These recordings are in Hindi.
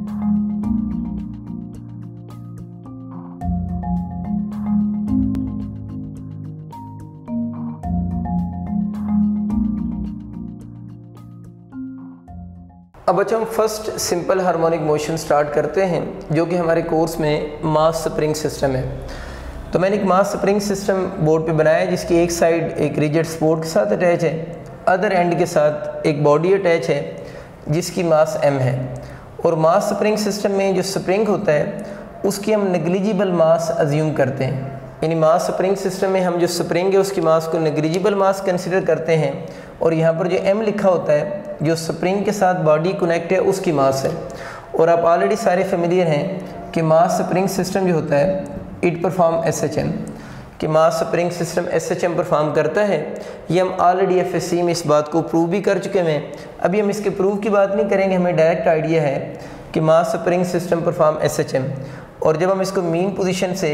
अब बच्चों हम first simple harmonic motion start करते हैं, जो कि हमारे कोर्स में मास स्प्रिंग सिस्टम है। तो मैंने एक मास स्प्रिंग सिस्टम बोर्ड पे बनाया है, जिसकी एक साइड एक रिजिड सपोर्ट के साथ अटैच है, अदर एंड के साथ एक बॉडी अटैच है जिसकी मास m है। और मास स्प्रिंग सिस्टम में जो स्प्रिंग होता है उसकी हम नेग्लिजिबल मास अज्यूम करते हैं, यानी मास स्प्रिंग सिस्टम में हम जो स्प्रिंग है उसकी मास को नेग्लिजिबल मास कंसिडर करते हैं। और यहाँ पर जो m लिखा होता है जो स्प्रिंग के साथ बॉडी कनेक्ट है उसकी मास है। और आप ऑलरेडी सारे फेमिलियर हैं कि मास स्प्रिंग सिस्टम जो होता है इट परफॉर्म SHM, कि मास स्प्रिंग सिस्टम SHM परफॉर्म करता है। ये हम ऑलरेडी FSC में इस बात को प्रूव भी कर चुके हैं। अभी हम इसके प्रूव की बात नहीं करेंगे, हमें डायरेक्ट आइडिया है कि मास स्प्रिंग सिस्टम परफॉर्म SHM। और जब हम इसको मीन पोजीशन से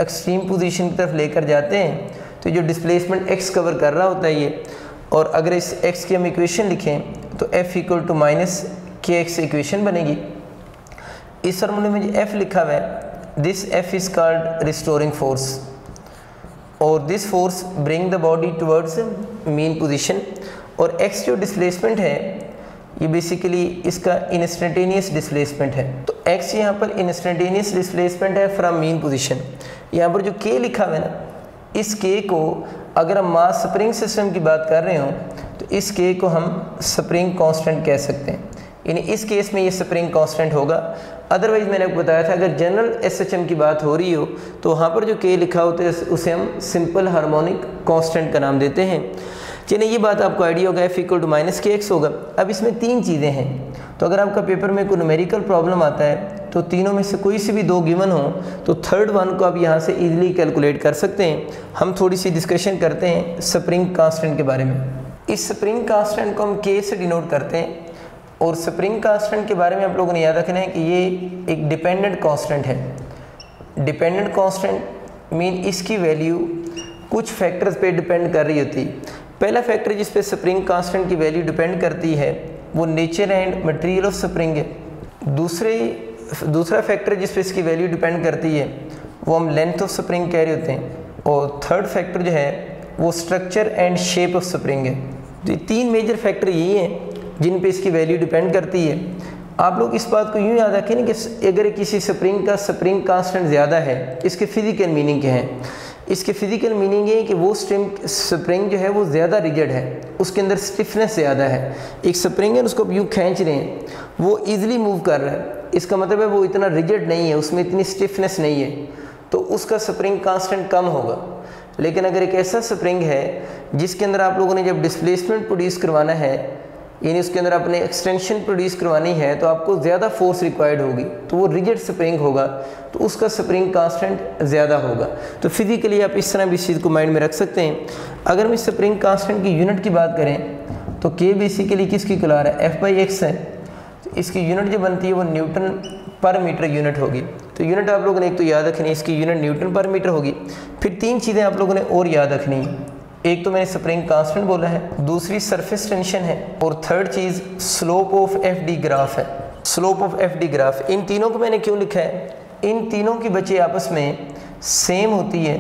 एक्सट्रीम पोजीशन की तरफ लेकर जाते हैं तो जो डिस्प्लेसमेंट x कवर कर रहा होता है ये, और अगर इस x की हम इक्वेशन लिखें तो f = -kx इक्वेशन बनेगी। इस फॉर्मूले में जो f लिखा हुआ है, this f is called restoring force, और this force bring the body towards mean position. और x जो डिस्प्लेसमेंट है ये बेसिकली इसका इंस्टेंटेनियस डिस्प्लेसमेंट है। तो x यहाँ पर इंस्टेंटेनियस डिस्प्लेसमेंट है फ्रॉम मीन पोजीशन। यहाँ पर जो k लिखा हुआ है ना, इस k को अगर हम मास स्प्रिंग सिस्टम की बात कर रहे हो तो इस k को हम स्प्रिंग कांस्टेंट कह सकते हैं, यानी इस केस में ये स्प्रिंग कांस्टेंट होगा। अदरवाइज मैंने आपको बताया था अगर जनरल SHM की बात हो रही हो तो वहाँ पर जो k लिखा होता है उसे हम सिंपल हार्मोनिक कांस्टेंट का नाम देते हैं। चलिए ये बात आपको आइडिया होगा, f = -kx होगा। अब इसमें तीन चीज़ें हैं, तो अगर आपका पेपर में कोई न्यूमेरिकल प्रॉब्लम आता है तो तीनों में से कोई सी भी दो गिवन हो तो थर्ड वन को आप यहाँ से इजीली कैलकुलेट कर सकते हैं। हम थोड़ी सी डिस्कशन करते हैं स्प्रिंग कांस्टेंट के बारे में। इस स्प्रिंग कांस्टेंट को हम k से डिनोट करते हैं। और स्प्रिंग कांस्टेंट के बारे में आप लोगों ने याद रखना है कि ये एक डिपेंडेंट कांस्टेंट है। डिपेंडेंट कांस्टेंट मीन इसकी वैल्यू कुछ फैक्टर्स पे डिपेंड कर रही होती है। पहला फैक्टर जिस पे स्प्रिंग कांस्टेंट की वैल्यू डिपेंड करती है वो nature and material of spring है। दूसरा फैक्टर जिस पे इसकी वैल्यू डिपेंड करती है वो हम लेंथ ऑफ स्प्रिंग कह रहे होते हैं। और थर्ड फैक्टर जो है वो structure and shape of spring है। तो ये तीन मेजर फैक्टर यही हैं जिन पे इसकी वैल्यू डिपेंड करती है। आप लोग इस बात को यूँ याद रखें ना कि अगर किसी स्प्रिंग का स्प्रिंग कांस्टेंट ज़्यादा है, इसके फिजिकल मीनिंग क्या है? इसके फिजिकल मीनिंग ये है कि वो स्प्रिंग जो है वो ज़्यादा रिजिड है, उसके अंदर स्टिफनेस ज़्यादा है। एक स्प्रिंग है उसको यूँ खींच रहे हैं, वो ईजिली मूव कर रहा है, इसका मतलब है वो इतना रिजिड नहीं है, उसमें इतनी स्टिफनेस नहीं है, तो उसका स्प्रिंग कांस्टेंट कम होगा। लेकिन अगर एक ऐसा स्प्रिंग है जिसके अंदर आप लोगों ने जब डिस्प्लेसमेंट प्रोड्यूस करवाना है, यानी उसके अंदर अपने एक्सटेंशन प्रोड्यूस करवानी है, तो आपको ज़्यादा फोर्स रिक्वायर्ड होगी, तो वो रिजिड स्प्रिंग होगा, तो उसका स्प्रिंग कांस्टेंट ज़्यादा होगा। तो फिजिकली आप इस तरह भी इस चीज़ को माइंड में रख सकते हैं। अगर हम इस स्प्रिंग कांस्टेंट की यूनिट की बात करें तो k बेसिकली किसकी इक्वल आ रहा है? F/x है। तो इसकी यूनिट जो बनती है वो न्यूटन पर मीटर यूनिट होगी। तो यूनिट आप लोगों ने एक तो याद रखनी है, इसकी यूनिट न्यूटन पर मीटर होगी। फिर तीन चीज़ें आप लोगों ने और याद रखनी है, एक तो मैंने स्प्रिंग कांस्टेंट बोला है, दूसरी सरफेस टेंशन है, और third cheese slope of FD graph है। स्लोप ऑफ FD ग्राफ, इन तीनों को मैंने क्यों लिखा है? इन तीनों की बच्चे आपस में सेम होती है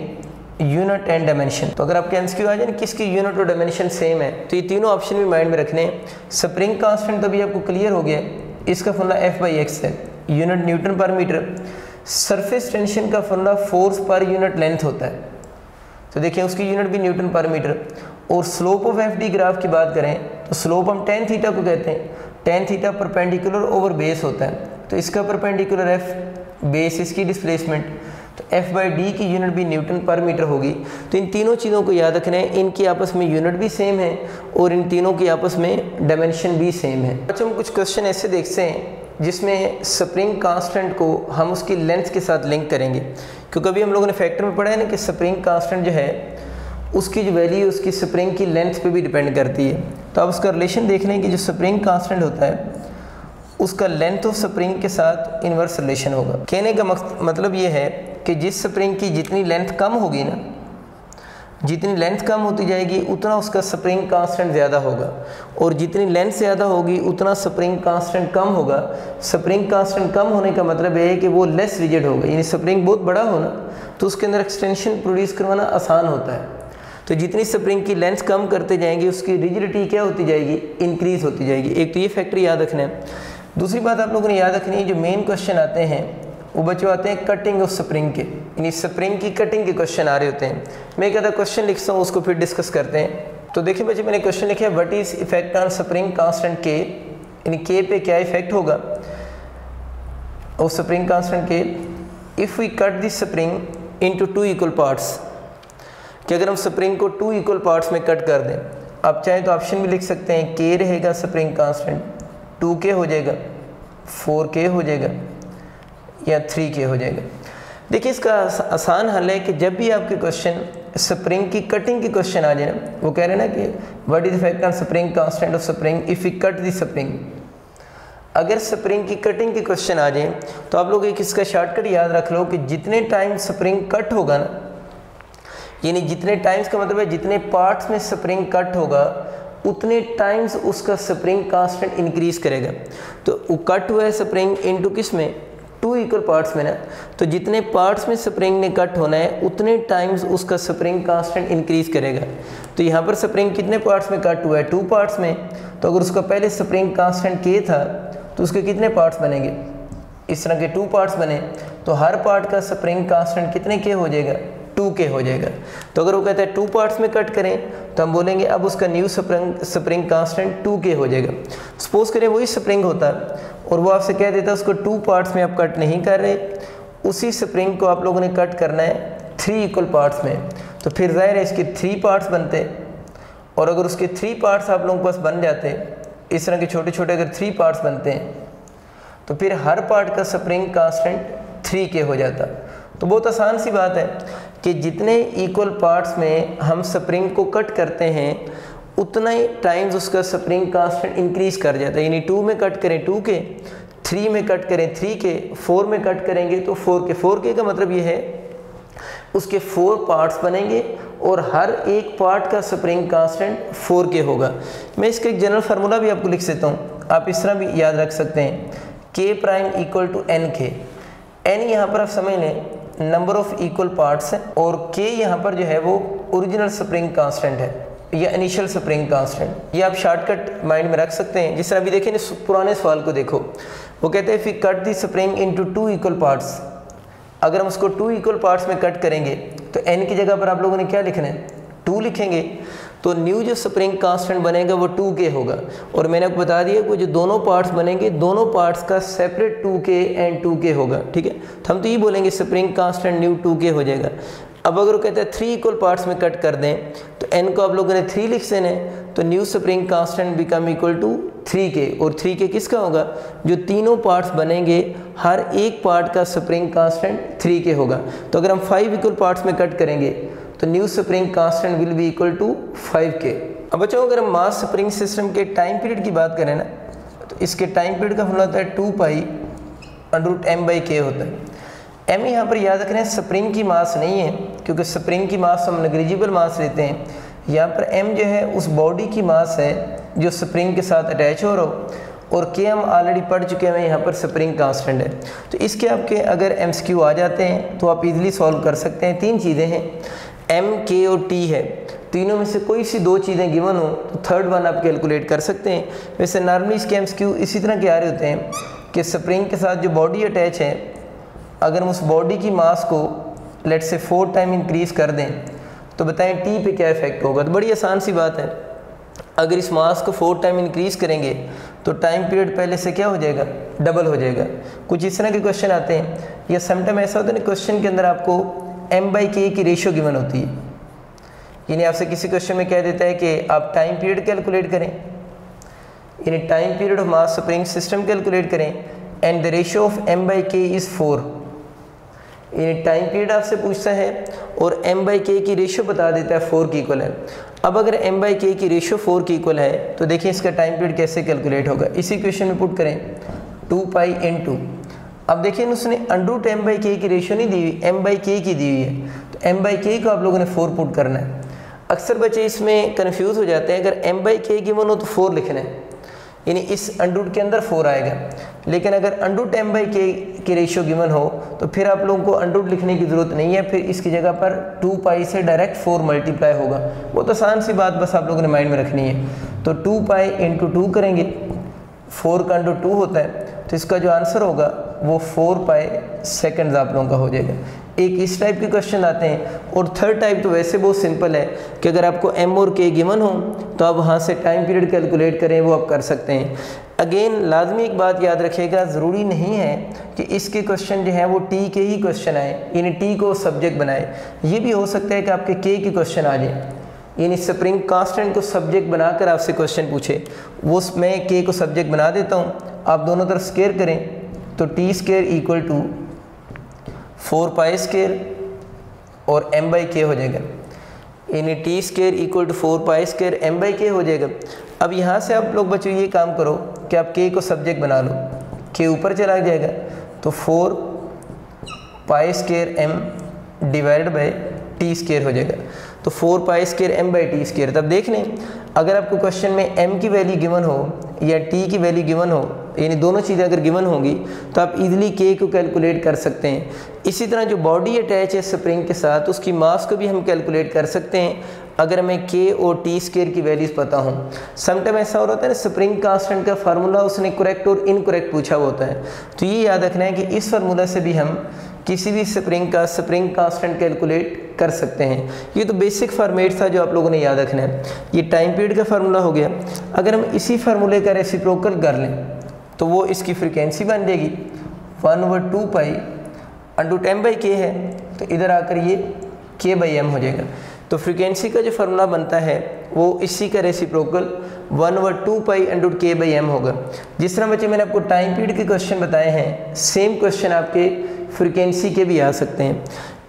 यूनिट एंड डायमेंशन। तो अगर आपके MCQ आ जाए ना किसकी यूनिट और डायमेंशन सेम है, तो ये तीनों ऑप्शन भी माइंड में रखने हैं। स्प्रिंग कांस्टेंट तो भी आपको क्लियर हो गया, इसका फॉर्मूला F/x है, यूनिट न्यूटन पर मीटर। सरफेस टेंशन का formula force per unit length होता है, तो देखिए उसकी यूनिट भी न्यूटन पर मीटर। और स्लोप ऑफ FD ग्राफ की बात करें तो स्लोप हम tan थीटा को कहते हैं। tan theta perpendicular over base होता है, तो इसका परपेंडिकुलर F बेस इसकी डिस्प्लेसमेंट, तो F/d की यूनिट भी न्यूटन पर मीटर होगी। तो इन तीनों चीज़ों को याद रखना है, इनकी आपस में यूनिट भी सेम है और इन तीनों की आपस में डायमेंशन भी सेम है। अच्छा, हम कुछ क्वेश्चन ऐसे देखते हैं जिसमें स्प्रिंग कांस्टेंट को हम उसकी लेंथ के साथ लिंक करेंगे, क्योंकि अभी हम लोगों ने फैक्टर में पढ़ा है ना कि स्प्रिंग कांस्टेंट जो है उसकी जो वैल्यू उसकी स्प्रिंग की लेंथ पे भी डिपेंड करती है। तो आप उसका रिलेशन देख लें कि जो स्प्रिंग कांस्टेंट होता है उसका लेंथ ऑफ स्प्रिंग के साथ इन्वर्स रिलेशन होगा। कहने का मतलब ये है कि जिस स्प्रिंग की जितनी लेंथ कम होगी ना, जितनी लेंथ कम होती जाएगी उतना उसका स्प्रिंग कांस्टेंट ज़्यादा होगा, और जितनी लेंथ ज़्यादा होगी उतना स्प्रिंग कांस्टेंट कम होगा। स्प्रिंग कांस्टेंट कम होने का मतलब है कि वो लेस रिजिड होगा, यानी स्प्रिंग बहुत बड़ा हो ना तो उसके अंदर एक्सटेंशन प्रोड्यूस करवाना आसान होता है। तो जितनी स्प्रिंग की लेंथ कम करते जाएंगे उसकी रिजिडिटी क्या होती जाएगी, इंक्रीज होती जाएगी। एक तो ये फैक्टर याद रखना है। दूसरी बात आप लोगों ने याद रखनी है, जो मेन क्वेश्चन आते हैं वो बच्चों आते हैं कटिंग ऑफ स्प्रिंग के, यानी स्प्रिंग की कटिंग के क्वेश्चन आ रहे होते हैं। मैं कहता क्वेश्चन लिखता हूँ, उसको फिर डिस्कस करते हैं। तो देखिए बच्चे, मैंने क्वेश्चन लिखा है what is effect on spring constant के, यानी के पे क्या इफेक्ट होगा और स्प्रिंग कांस्टेंट के if we cut the spring into 2 equal parts, कि अगर हम स्प्रिंग को 2 इक्वल पार्ट्स में कट कर दें। आप चाहें तो ऑप्शन भी लिख सकते हैं, के रहेगा स्प्रिंग कांस्टेंट, 2K हो जाएगा, 4K हो जाएगा या 3K हो जाएगा। देखिए इसका आसान हल है कि जब भी आपके क्वेश्चन स्प्रिंग की कटिंग के क्वेश्चन आ जाए ना, वो कह रहे हैं ना कि what is effect on spring constant of spring if we cut the spring. अगर स्प्रिंग की कटिंग के क्वेश्चन आ जाए तो आप लोग एक इसका शॉर्टकट याद रख लो कि जितने टाइम स्प्रिंग कट होगा ना, यानी जितने टाइम्स का मतलब है जितने पार्ट्स में स्प्रिंग कट होगा उतने टाइम्स उसका स्प्रिंग कांस्टेंट इंक्रीज करेगा। तो वो कट हुआ है स्प्रिंग इनटू किस में, 2 इक्वल पार्ट्स में ना, तो जितने पार्ट्स में स्प्रिंग ने कट होना है उतने टाइम्स उसका स्प्रिंग कांस्टेंट इंक्रीज करेगा। तो यहाँ पर स्प्रिंग कितने पार्ट्स में कट हुआ है, 2 पार्ट्स में। तो अगर उसका पहले स्प्रिंग कांस्टेंट K था तो उसके कितने पार्ट्स बनेंगे, इस तरह के 2 पार्ट्स बने, तो हर पार्ट का स्प्रिंग कांस्टेंट कितने K हो जाएगा, 2K हो जाएगा। तो अगर वो कहता है 2 पार्ट्स में कट करें तो हम बोलेंगे अब उसका न्यू स्प्रिंग कांस्टेंट 2K हो जाएगा। सपोज करें वही स्प्रिंग होता है और वो आपसे कह देता है उसको 2 पार्ट्स में आप कट नहीं कर रहे, उसी स्प्रिंग को आप लोगों ने कट करना है 3 इक्वल पार्ट्स में, तो फिर ज़ाहिर है इसके 3 पार्ट्स बनते। और अगर उसके 3 पार्ट्स आप लोगों के पास बन जाते, इस तरह के छोटे छोटे अगर 3 पार्ट्स बनते हैं तो फिर हर पार्ट का स्प्रिंग कांस्टेंट 3K हो जाता। तो बहुत आसान सी बात है कि जितने इक्वल पार्ट्स में हम स्प्रिंग को कट करते हैं उतना ही टाइम्स उसका स्प्रिंग कांस्टेंट इंक्रीज कर जाता है। यानी 2 में कट करें 2K, 3 में कट करें 3K, 4 में कट करेंगे तो 4K। 4K का मतलब ये है उसके 4 पार्ट्स बनेंगे और हर एक पार्ट का स्प्रिंग कांस्टेंट 4K होगा। मैं इसका एक जनरल फार्मूला भी आपको लिख देता हूँ, आप इस तरह भी याद रख सकते हैं, K prime equal to NK। N यहाँ पर आप समझ लें नंबर ऑफ इक्वल पार्ट्स है और K यहाँ पर जो है वो ओरिजिनल स्प्रिंग कांस्टेंट है या इनिशियल स्प्रिंग कांस्टेंट। ये आप शॉर्टकट माइंड में रख सकते हैं। जिस तरह अभी देखें पुराने सवाल को देखो, वो कहते हैं if we cut the spring into 2 equal parts, अगर हम उसको 2 इक्वल पार्ट्स में कट करेंगे तो N की जगह पर आप लोगों ने क्या लिखना है, 2 लिखेंगे, तो न्यू जो स्प्रिंग कांस्टेंट बनेगा वो 2K होगा। और मैंने आपको बता दिया कि जो दोनों पार्ट्स बनेंगे दोनों पार्ट्स का सेपरेट 2K एंड 2K होगा, ठीक है। तो हम तो ये बोलेंगे स्प्रिंग कांस्टेंट न्यू 2K हो जाएगा। अब अगर वो कहते हैं 3 इक्वल पार्ट्स में कट कर दें तो N को आप लोगों ने 3 लिख देना है, तो new spring constant become equal to 3K। और 3K किसका होगा, जो तीनों पार्ट्स बनेंगे हर एक पार्ट का स्प्रिंग कांस्टेंट 3K होगा। तो अगर हम 5 इक्वल पार्ट्स में कट करेंगे तो new spring constant will be equal to 5K। अब बच्चों अगर हम मास स्प्रिंग सिस्टम के टाइम पीरियड की बात करें ना, तो इसके टाइम पीरियड का फॉर्मूला होता है 2 पाई √m/k होता है। m यहाँ पर याद रखना स्प्रिंग की मास नहीं है, क्योंकि स्प्रिंग की मास हम नेग्लिजिबल मास लेते हैं। यहाँ पर m जो है उस बॉडी की मास है जो स्प्रिंग के साथ अटैच हो रहा हो, और K हम ऑलरेडी पढ़ चुके हैं, यहाँ पर स्प्रिंग कांस्टेंट है। तो इसके आपके अगर MCQ आ जाते हैं तो आप इजीली सॉल्व कर सकते हैं। 3 चीज़ें हैं, M, K और T है, तीनों में से कोई सी 2 चीज़ें गिवन हो तो थर्ड वन आप कैलकुलेट कर सकते हैं। वैसे नॉर्मली इसके MCQ इसी तरह के आ रहे होते हैं कि स्प्रिंग के साथ जो बॉडी अटैच है, अगर हम उस बॉडी की मास को लेट से 4 टाइम इंक्रीज कर दें तो बताएं T पे क्या इफेक्ट होगा। तो बड़ी आसान सी बात है, अगर इस मास को 4 टाइम इंक्रीज करेंगे तो टाइम पीरियड पहले से क्या हो जाएगा, डबल हो जाएगा। कुछ इस तरह के क्वेश्चन आते हैं, या समटाइम ऐसा होता है ना क्वेश्चन के अंदर आपको m/k की रेशियो गिवन होती है, यानी आपसे किसी क्वेश्चन में कह देता है कि आप टाइम पीरियड कैलकुलेट करें, यानी time period of mass spring system calculate करें, and the ratio of m/k is 4, यानी टाइम पीरियड आपसे पूछता है और m/k की रेशियो बता देता है 4 की इक्वल है। अब अगर m/k की रेशियो 4 की इक्वल है तो देखिए इसका टाइम पीरियड कैसे कैलकुलेट होगा। इसी क्वेश्चन में पुट करें 2 पाई × अब देखिए उसने √m/k की रेशियो नहीं दी हुई, m/k की दी हुई है, तो m/k को आप लोगों ने 4 पुट करना है। अक्सर बच्चे इसमें कंफ्यूज हो जाते हैं, अगर m/k गिवन हो तो 4 लिखना है, यानी इस अंडर के अंदर 4 आएगा। लेकिन अगर अंडर m/k की रेशियो गिवन हो तो फिर आप लोगों को अंडर लिखने की ज़रूरत नहीं है, फिर इसकी जगह पर 2 पाई से डायरेक्ट 4 मल्टीप्लाई होगा। बहुत आसान सी बात बस आप लोगों ने माइंड में रखनी है। तो 2 पाई इंटू 2 करेंगे, 4 का अंडर 2 होता है, तो इसका जो आंसर होगा वो 4 पाई सेकेंड्स आप लोगों का हो जाएगा। एक इस टाइप के क्वेश्चन आते हैं। और थर्ड टाइप तो वैसे बहुत सिंपल है कि अगर आपको m और k गिवन हो तो आप वहाँ से टाइम पीरियड कैलकुलेट करें, वो आप कर सकते हैं। अगेन लाजमी एक बात याद रखिएगा, ज़रूरी नहीं है कि इसके क्वेश्चन जो हैं वो t के ही क्वेश्चन आए, यानी t को सब्जेक्ट बनाए। ये भी हो सकता है कि आपके k के क्वेश्चन आ जाए, यानी स्प्रिंग कांस्टेंट को सब्जेक्ट बनाकर आपसे क्वेश्चन पूछे। वो मैं k को सब्जेक्ट बना देता हूँ, आप दोनों तरफ स्क्वायर करें तो t² equal to 4 pi square और m/k हो जाएगा, यानी t² equal to 4 pi square m/k हो जाएगा। अब यहाँ से आप लोग बच्चों ये काम करो कि आप k को सब्जेक्ट बना लो, k ऊपर चला जाएगा तो 4 pi square m divide by t² हो जाएगा। तो 4 पाई स्क्वायर m/t²। तब देख लें, अगर आपको क्वेश्चन में m की वैल्यू गिवन हो या t की वैल्यू गिवन हो, यानी दोनों चीज़ें अगर गिवन होंगी तो आप इजीली k को कैलकुलेट कर सकते हैं। इसी तरह जो बॉडी अटैच है स्प्रिंग के साथ, उसकी मास को भी हम कैलकुलेट कर सकते हैं अगर हमें k और t² की वैल्यूज़ पता हों। समटाइम ऐसा हो रहा है ना, स्प्रिंग कांस्टेंट का फार्मूला उसने करेक्ट और इनकरेक्ट पूछा हुआ होता है, तो ये याद रखना है कि इस फार्मूला से भी हम किसी भी स्प्रिंग का स्प्रिंग कांस्टेंट कैलकुलेट कर सकते हैं। ये तो बेसिक फार्मेट था जो आप लोगों ने याद रखना है। ये टाइम पीरियड का फार्मूला हो गया। अगर हम इसी फार्मूले का रेसिप्रोकल कर लें तो वो इसकी फ्रीक्वेंसी बन जाएगी 1/2 पाई अंडर m/k है, तो इधर आकर ये k/m हो जाएगा। तो फ्रीक्वेंसी का जो फार्मूला बनता है वो इसी का रेसिप्रोकल 1/2 पाई अंडर k/m होगा। जिस तरह बच्चे मैंने आपको टाइम पीरियड के क्वेश्चन बताए हैं, सेम क्वेश्चन आपके फ्रीक्वेंसी के भी आ सकते हैं।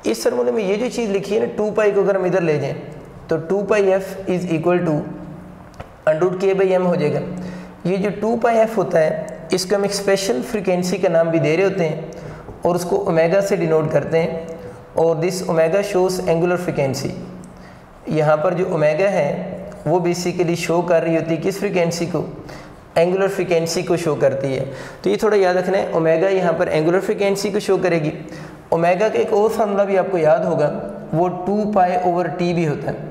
इस फार्मूले में ये जो चीज़ लिखी है ना, 2 पाई को अगर हम इधर ले जाएं तो 2 pi f is equal to under k/m हो जाएगा। ये जो 2 पाई f होता है इसको हम एक स्पेशल फ्रीक्वेंसी का नाम भी दे रहे होते हैं और उसको ओमेगा से डिनोट करते हैं, और this omega shows angular frequency. यहाँ पर जो ओमेगा है वो बेसिकली शो कर रही होती है किस फ्रीक्वेंसी को, एंगुलर फ्रीक्वेंसी को शो करती है। तो ये थोड़ा याद रखना है, ओमेगा यहाँ पर एंगुलर फ्रीक्वेंसी को शो करेगी। ओमेगा का एक और फार्मूला भी आपको याद होगा, वो 2 पाई ओवर t भी होता है,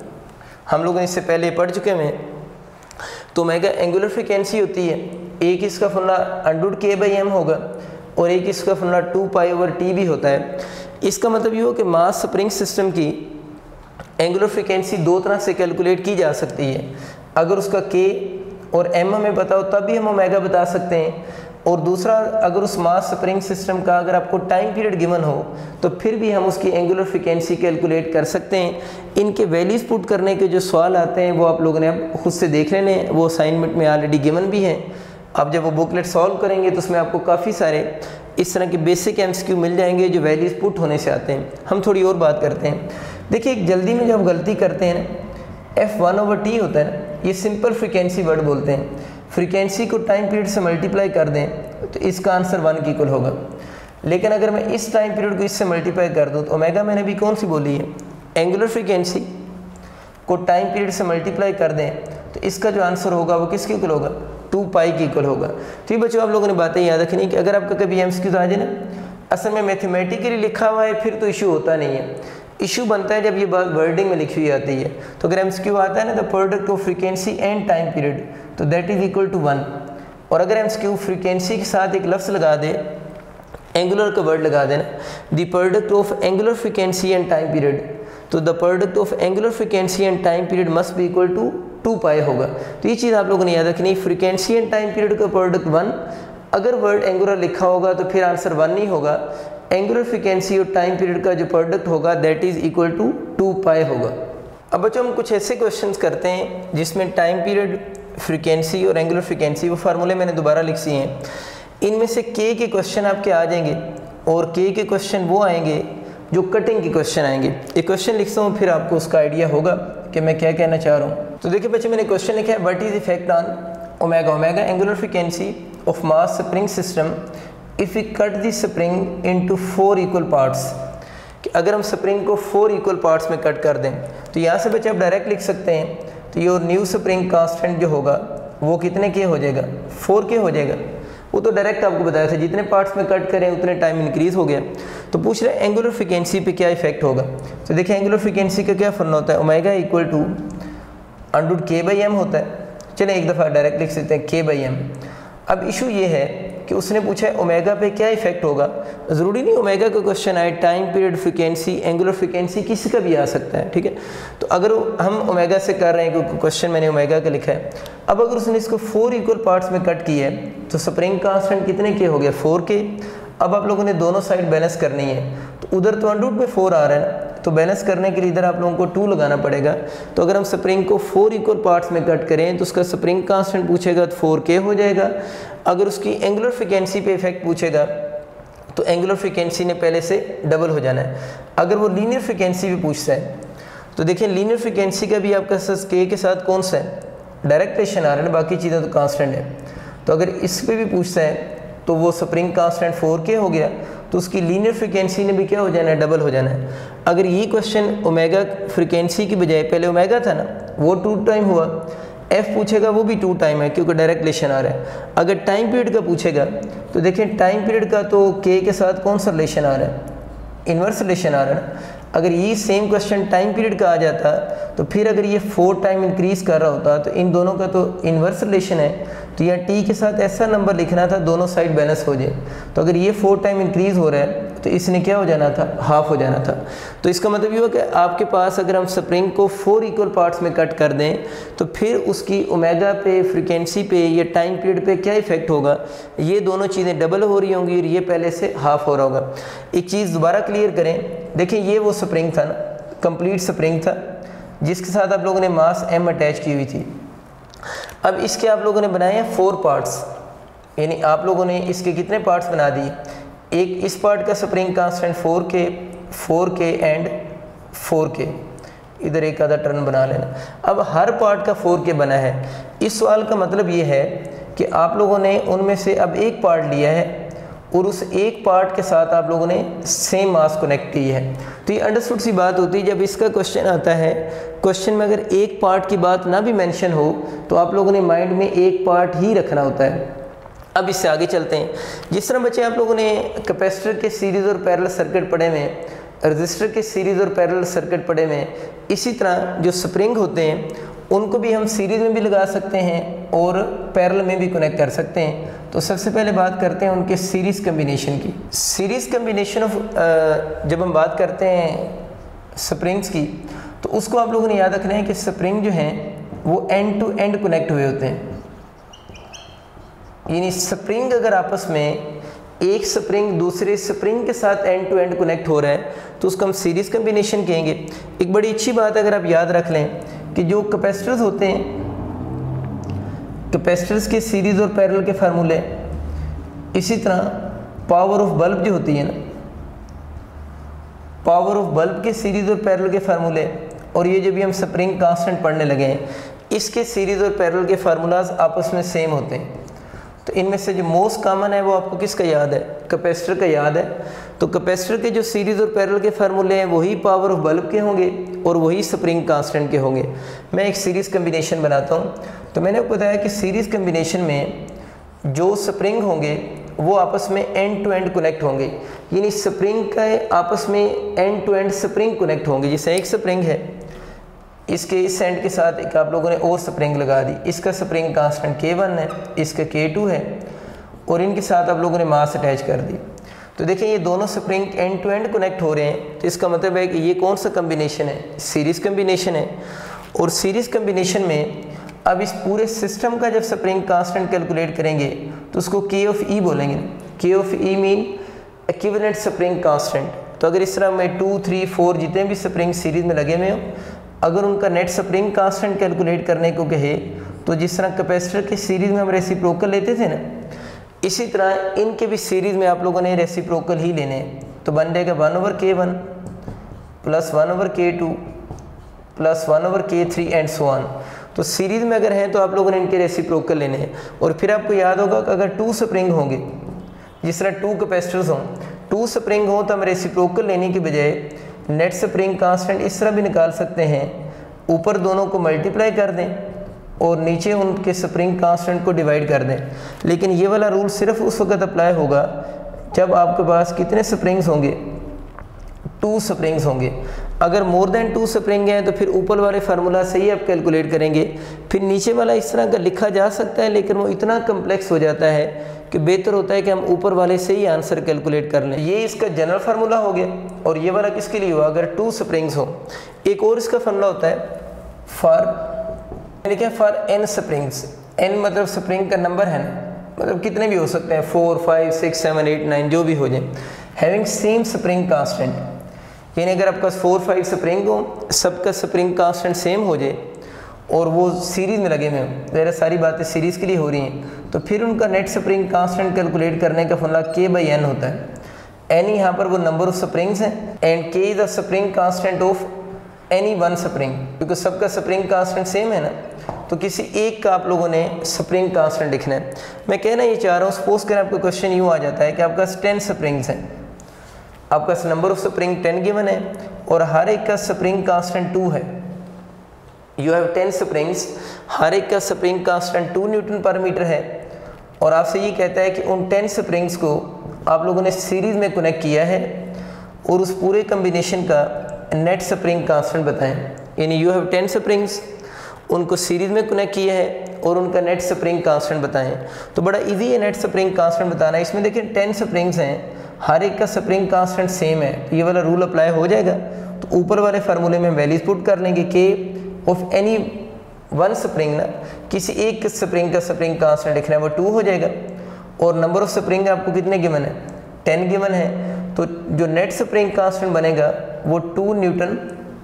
हम लोग इससे पहले पढ़ चुके हैं। तो ओमेगा एंगुलर फ्रीक्वेंसी होती है, एक इसका फॉर्मूला अंडर k/m होगा और एक इसका फॉर्मूला 2 पाई ओवर t भी होता है। इसका मतलब ये हो कि मास स्प्रिंग सिस्टम की एंगुलर फ्रीक्वेंसी दो तरह से कैलकुलेट की जा सकती है। अगर उसका k और m हमें पता हो तब भी हम ओमेगा बता सकते हैं, और दूसरा अगर उस मास स्प्रिंग सिस्टम का अगर आपको टाइम पीरियड गिवन हो तो फिर भी हम उसकी एंगुलर फ्रीक्वेंसी कैलकुलेट कर सकते हैं। इनके वैल्यूज़ पुट करने के जो सवाल आते हैं वो आप लोगों ने अब खुद से देख लेने हैं, वो असाइनमेंट में ऑलरेडी गिवन भी हैं। अब जब वो बुकलेट सॉल्व करेंगे तो उसमें आपको काफ़ी सारे इस तरह के बेसिक MCQ मिल जाएंगे जो वैल्यूज़ पुट होने से आते हैं। हम थोड़ी और बात करते हैं। देखिए, एक जल्दी में जब गलती करते हैं ना, f1/t होता है ना, ये सिंपल फ्रीक्वेंसी वर्ड बोलते हैं। फ्रीक्वेंसी को टाइम पीरियड से मल्टीप्लाई कर दें तो इसका आंसर 1 के इक्वल होगा। लेकिन अगर मैं इस टाइम पीरियड को इससे मल्टीप्लाई कर दूं तो ओमेगा मैंने भी कौन सी बोली है, एंगुलर फ्रीक्वेंसी को टाइम पीरियड से मल्टीप्लाई कर दें तो इसका जो आंसर होगा वो किसके इक्वल होगा, 2 पाई के इक्वल होगा। तो ये बच्चों आप लोगों ने बातें याद रखनी कि अगर आपका कभी MCQ आ जाए ना, असल में मैथमेटिकली लिखा हुआ है फिर तो इशू होता नहीं है। इशू बनता है जब ये बात वर्डिंग में लिखी हुई आती है। तो अगर MCQ आता है ना, the product of frequency and time period, तो दैट इज इक्वल टू 1। और अगर MCQ फ्रीक्वेंसी के साथ एक लफ्ज़ लगा दे, एंगुलर का वर्ड लगा देना, the product of angular frequency and time period, तो the product of angular frequency and time period must be equal to 2 pi होगा। तो ये चीज़ आप लोगों ने याद रखनी, फ्रीक्वेंसी एंड टाइम पीरियड का प्रोडक्ट 1, अगर वर्ड एंगुलर लिखा होगा तो फिर आंसर 1 नहीं होगा। एंगुलर फ्रीक्वेंसी और टाइम पीरियड का जो प्रोडक्ट होगा that is equal to 2 pi होगा। अब बच्चों हम कुछ ऐसे क्वेश्चंस करते हैं जिसमें टाइम पीरियड, फ्रीक्वेंसी और एंगुलर फ्रीक्वेंसी वो फार्मूले मैंने दोबारा लिख दिए हैं। इनमें से k के क्वेश्चन आपके आ जाएंगे और k के क्वेश्चन वो आएंगे जो कटिंग के क्वेश्चन आएंगे। एक क्वेश्चन लिखता हूँ फिर आपको उसका आइडिया होगा कि मैं क्या कहना चाह रहा हूँ। तो देखिए बच्चे, मैंने क्वेश्चन लिखा है, what is effect on omega, omega angular frequency of mass spring system if we cut the spring into 4 equal parts. कि अगर हम स्प्रिंग को 4 इक्वल पार्ट्स में कट कर दें तो यहाँ से बच्चे आप डायरेक्ट लिख सकते हैं, तो योर न्यू स्प्रिंग कांस्टेंट जो होगा वो कितने के हो जाएगा, 4 के हो जाएगा। वो तो डायरेक्ट आपको बताया था, जितने पार्ट्स में कट करें उतने टाइम इंक्रीज हो गया। तो पूछ रहे हैं एंगुलर फ्रीक्वेंसी पे क्या इफेक्ट होगा। तो देखिए एंगुलर फ्रीक्वेंसी का क्या फॉर्मूला होता है, ओमेगा इक्वल टू √k/m होता है। चलिए एक दफ़ा डायरेक्ट लिख सकते हैं k/m। अब इशू ये है कि उसने पूछा है ओमेगा पे क्या इफेक्ट होगा। ज़रूरी नहीं ओमेगा का क्वेश्चन आए, time period, frequency, angular frequency किसी का भी आ सकता है, ठीक है। तो अगर हम ओमेगा से कर रहे हैं क्योंकि क्वेश्चन मैंने ओमेगा का लिखा है, अब अगर उसने इसको 4 इक्वल पार्ट्स में कट किया है तो स्प्रिंग कांस्टेंट कितने के हो गया, 4 के। अब आप लोगों ने दोनों साइड बैलेंस करनी है, तो उधर तो अंडर रूट में 4 आ रहा है ना, तो बैलेंस करने के लिए इधर आप लोगों को 2 लगाना पड़ेगा। तो अगर हम स्प्रिंग को 4 इक्वल पार्ट्स में कट करें तो उसका स्प्रिंग कांस्टेंट पूछेगा तो 4k हो जाएगा। अगर उसकी एंगुलर फ्रीक्वेंसी पे इफेक्ट पूछेगा तो एंगुलर फ्रीक्वेंसी ने पहले से डबल हो जाना है। अगर वो लीनियर फ्रीक्वेंसी भी पूछता है तो देखिए लीनियर फ्रीक्वेंसी का भी आपका k के साथ कौन सा है, डायरेक्ट रिलेशन आ रहा है, बाकी चीज़ें तो कांस्टेंट है। तो अगर इस पर भी पूछता है तो वो स्प्रिंग कांस्टेंट 4k हो गया, तो उसकी लीनियर फ्रीक्वेंसी ने भी क्या हो जाना है, डबल हो जाना है। अगर ये क्वेश्चन ओमेगा फ्रीक्वेंसी की बजाय पहले ओमेगा था ना, वो 2 टाइम हुआ, f पूछेगा वो भी 2 टाइम है क्योंकि डायरेक्ट रिलेशन आ रहा है। अगर टाइम पीरियड का पूछेगा तो देखिए टाइम पीरियड का तो k के साथ कौन सा रिलेशन आ रहा है, इन्वर्स रिलेशन आ रहा है ना। अगर ये सेम क्वेश्चन टाइम पीरियड का आ जाता तो फिर अगर ये 4 टाइम इंक्रीज कर रहा होता तो इन दोनों का तो इन्वर्स रिलेशन है, तो यहाँ t के साथ ऐसा नंबर लिखना था दोनों साइड बैलेंस हो जाए। तो अगर ये 4 टाइम इंक्रीज हो रहा है तो इसने क्या हो जाना था, हाफ हो जाना था। तो इसका मतलब ये हुआ कि आपके पास अगर हम स्प्रिंग को 4 इक्वल पार्ट्स में कट कर दें तो फिर उसकी ओमेगा पे, फ्रीक्वेंसी पे या टाइम पीरियड पे क्या इफेक्ट होगा, ये दोनों चीज़ें डबल हो रही होंगी और ये पहले से हाफ हो रहा होगा। एक चीज़ दोबारा क्लियर करें, देखिए ये वो स्प्रिंग था ना, कंप्लीट स्प्रिंग था जिसके साथ आप लोगों ने मास m अटैच की हुई थी। अब इसके आप लोगों ने बनाए हैं 4 पार्ट्स, यानी आप लोगों ने इसके कितने पार्ट्स बना दिए, एक इस पार्ट का spring constant 4k and 4k, इधर एक आधा टर्न बना लेना। अब हर पार्ट का 4k बना है। इस सवाल का मतलब ये है कि आप लोगों ने उनमें से अब एक पार्ट लिया है और उस एक पार्ट के साथ आप लोगों ने सेम मास कनेक्ट की है। तो ये अंडरस्टूड सी बात होती है। जब इसका क्वेश्चन आता है, क्वेश्चन में अगर एक पार्ट की बात ना भी मेंशन हो तो आप लोगों ने माइंड में एक पार्ट ही रखना होता है। अब इससे आगे चलते हैं। जिस तरह बच्चे आप लोगों ने कैपेसिटर के सीरीज़ और पैरेलल सर्किट पढ़े में, रजिस्टर के सीरीज़ और पैरेलल सर्किट पढ़े में, इसी तरह जो स्प्रिंग होते हैं उनको भी हम सीरीज़ में भी लगा सकते हैं और पैरेलल में भी कनेक्ट कर सकते हैं। तो सबसे पहले बात करते हैं उनके सीरीज़ कम्बिनेशन की। सीरीज़ कम्बिनेशन ऑफ जब हम बात करते हैं स्प्रिंग्स की तो उसको आप लोगों ने याद रखना है कि स्प्रिंग जो हैं वो एंड टू एंड कनेक्ट हुए होते हैं। यानी स्प्रिंग अगर आपस में एक स्प्रिंग दूसरे स्प्रिंग के साथ एंड टू एंड कनेक्ट हो रहा है तो उसको हम सीरीज़ कम्बिनेशन कहेंगे। एक बड़ी अच्छी बात अगर आप याद रख लें कि जो कैपेसिटर्स होते हैं, कैपेसिटर्स के सीरीज़ और पैरेलल के फार्मूले, इसी तरह पावर ऑफ बल्ब जो होती है ना, पावर ऑफ बल्ब के सीरीज़ और पैरेलल के फार्मूले, और ये जब भी हम स्प्रिंग कांस्टेंट पढ़ने लगे हैं इसके सीरीज़ और पैरेलल के फार्मूलाज आपस में सेम होते हैं। तो इनमें से जो मोस्ट कॉमन है वो आपको किसका याद है, कैपेसिटर का याद है। तो कैपेसिटर के जो सीरीज़ और पैरेलल के फार्मूले हैं वही पावर ऑफ बल्ब के होंगे और वही स्प्रिंग कांस्टेंट के होंगे। मैं एक सीरीज़ कम्बिनेशन बनाता हूँ। तो मैंने आपको बताया कि सीरीज़ कम्बिनेशन में जो स्प्रिंग होंगे वो आपस में एंड टू एंड कनेक्ट होंगे, यानी स्प्रिंग का आपस में end to end spring connect होंगे। जैसे एक स्प्रिंग है, इसके इस एंड के साथ एक आप लोगों ने और स्प्रिंग लगा दी, इसका स्प्रिंग कांस्टेंट K1 है, इसका K2 है, और इनके साथ आप लोगों ने मास अटैच कर दी। तो देखिए ये दोनों spring end to end connect हो रहे हैं, तो इसका मतलब है कि ये कौन सा कम्बिनेशन है, सीरीज़ कम्बिनेशन है। और सीरीज़ कम्बिनेशन में अब इस पूरे सिस्टम का जब स्प्रिंग कांस्टेंट कैलकुलेट करेंगे तो उसको K ऑफ E बोलेंगे। K of E mean equivalent spring constant. तो अगर इस तरह में 2, 3, 4 जितने भी स्प्रिंग सीरीज़ में लगे हुए हों, अगर उनका नेट स्प्रिंग कांस्टेंट कैलकुलेट करने को कहे तो जिस तरह कैपेसिटर के सीरीज़ में हम रेसिप्रोकल लेते थे ना, इसी तरह इनके भी सीरीज़ में आप लोगों ने रेसिप्रोकल ही लेने हैं। तो बन जाएगा 1/K1 plus 1/K2 plus 1/K3 and so on. तो सीरीज़ में अगर हैं तो आप लोगों ने इनके रेसिप्रोकल लेने हैं। और फिर आपको याद होगा कि अगर 2 स्प्रिंग होंगे, जिस तरह 2 कैपेसिटर्स हों, 2 स्प्रिंग हो तो हम रेसिप्रोकल लेने के बजाय नेट स्प्रिंग कांस्टेंट इस तरह भी निकाल सकते हैं, ऊपर दोनों को मल्टीप्लाई कर दें और नीचे उनके स्प्रिंग कांस्टेंट को डिवाइड कर दें। लेकिन ये वाला रूल सिर्फ उस वक्त अप्लाई होगा जब आपके पास कितने स्प्रिंग्स होंगे, 2 स्प्रिंग्स होंगे। अगर मोर देन 2 स्प्रिंग हैं तो फिर ऊपर वाले फार्मूला से ही आप कैलकुलेट करेंगे। फिर नीचे वाला इस तरह का लिखा जा सकता है, लेकिन वो इतना कम्प्लेक्स हो जाता है कि बेहतर होता है कि हम ऊपर वाले से ही आंसर कैलकुलेट कर लें। ये इसका जनरल फार्मूला हो गया। और ये वाला किसके लिए हुआ, अगर 2 स्प्रिंग्स हो। एक और इसका फार्मूला होता है फॉर n स्प्रिंग्स। n मतलब स्प्रिंग का नंबर है ना, मतलब कितने भी हो सकते हैं, 4, 5, 6, 7, 8, 9 जो भी हो जाए। हैविंग सेम स्प्रिंग कांस्टेंट, यानी अगर आपके पास 4, 5 स्प्रिंग हो, सबका स्प्रिंग कांस्टेंट सेम हो जाए और वो सीरीज में लगे हुए हों, ज़रा सारी बातें सीरीज़ के लिए हो रही हैं, तो फिर उनका नेट स्प्रिंग कांस्टेंट कैलकुलेट करने का फॉर्मूला k/n होता है। n यहाँ पर वो नंबर ऑफ स्प्रिंग्स हैं and k is the spring constant of any one spring, क्योंकि सबका स्प्रिंग कांस्टेंट सेम है ना, तो किसी एक का आप लोगों ने स्प्रिंग कांस्टेंट लिखना है। मैं कहना ये चाह रहा हूँ, सपोज करें आपका क्वेश्चन यूँ आ जाता है कि आपका 10 स्प्रिंग्स हैं, आपका नंबर ऑफ स्प्रिंग 10 गिवन है और हर एक का स्प्रिंग कांस्टेंट 2 है। यू हैव 10 स्प्रिंग्स, हर एक का स्प्रिंग कांस्टेंट 2 न्यूटन पर मीटर है और आपसे ये कहता है कि उन 10 स्प्रिंग्स को आप लोगों ने सीरीज में कनेक्ट किया है और उस पूरे कम्बिनेशन का नेट स्प्रिंग कांस्टेंट बताएं। यानी यू हैव 10 स्प्रिंग्स, उनको सीरीज में कनेक्ट किया है और उनका नेट स्प्रिंग कांस्टेंट बताएं। तो बड़ा इजी है नेट स्प्रिंग कांस्टेंट बताना। इसमें देखिए 10 स्प्रिंग्स हैं, हर एक का स्प्रिंग कांस्टेंट सेम है, तो ये वाला रूल अप्लाई हो जाएगा। तो ऊपर वाले फार्मूले में वैल्यूज पुट कर लेंगे k of any one spring ना, किसी एक स्प्रिंग का स्प्रिंग कांस्टेंट लिखना है वो 2 हो जाएगा और नंबर ऑफ स्प्रिंग आपको कितने गिवन है, 10 गिवन है, तो जो नेट स्प्रिंग कांस्टेंट बनेगा वो 2 न्यूटन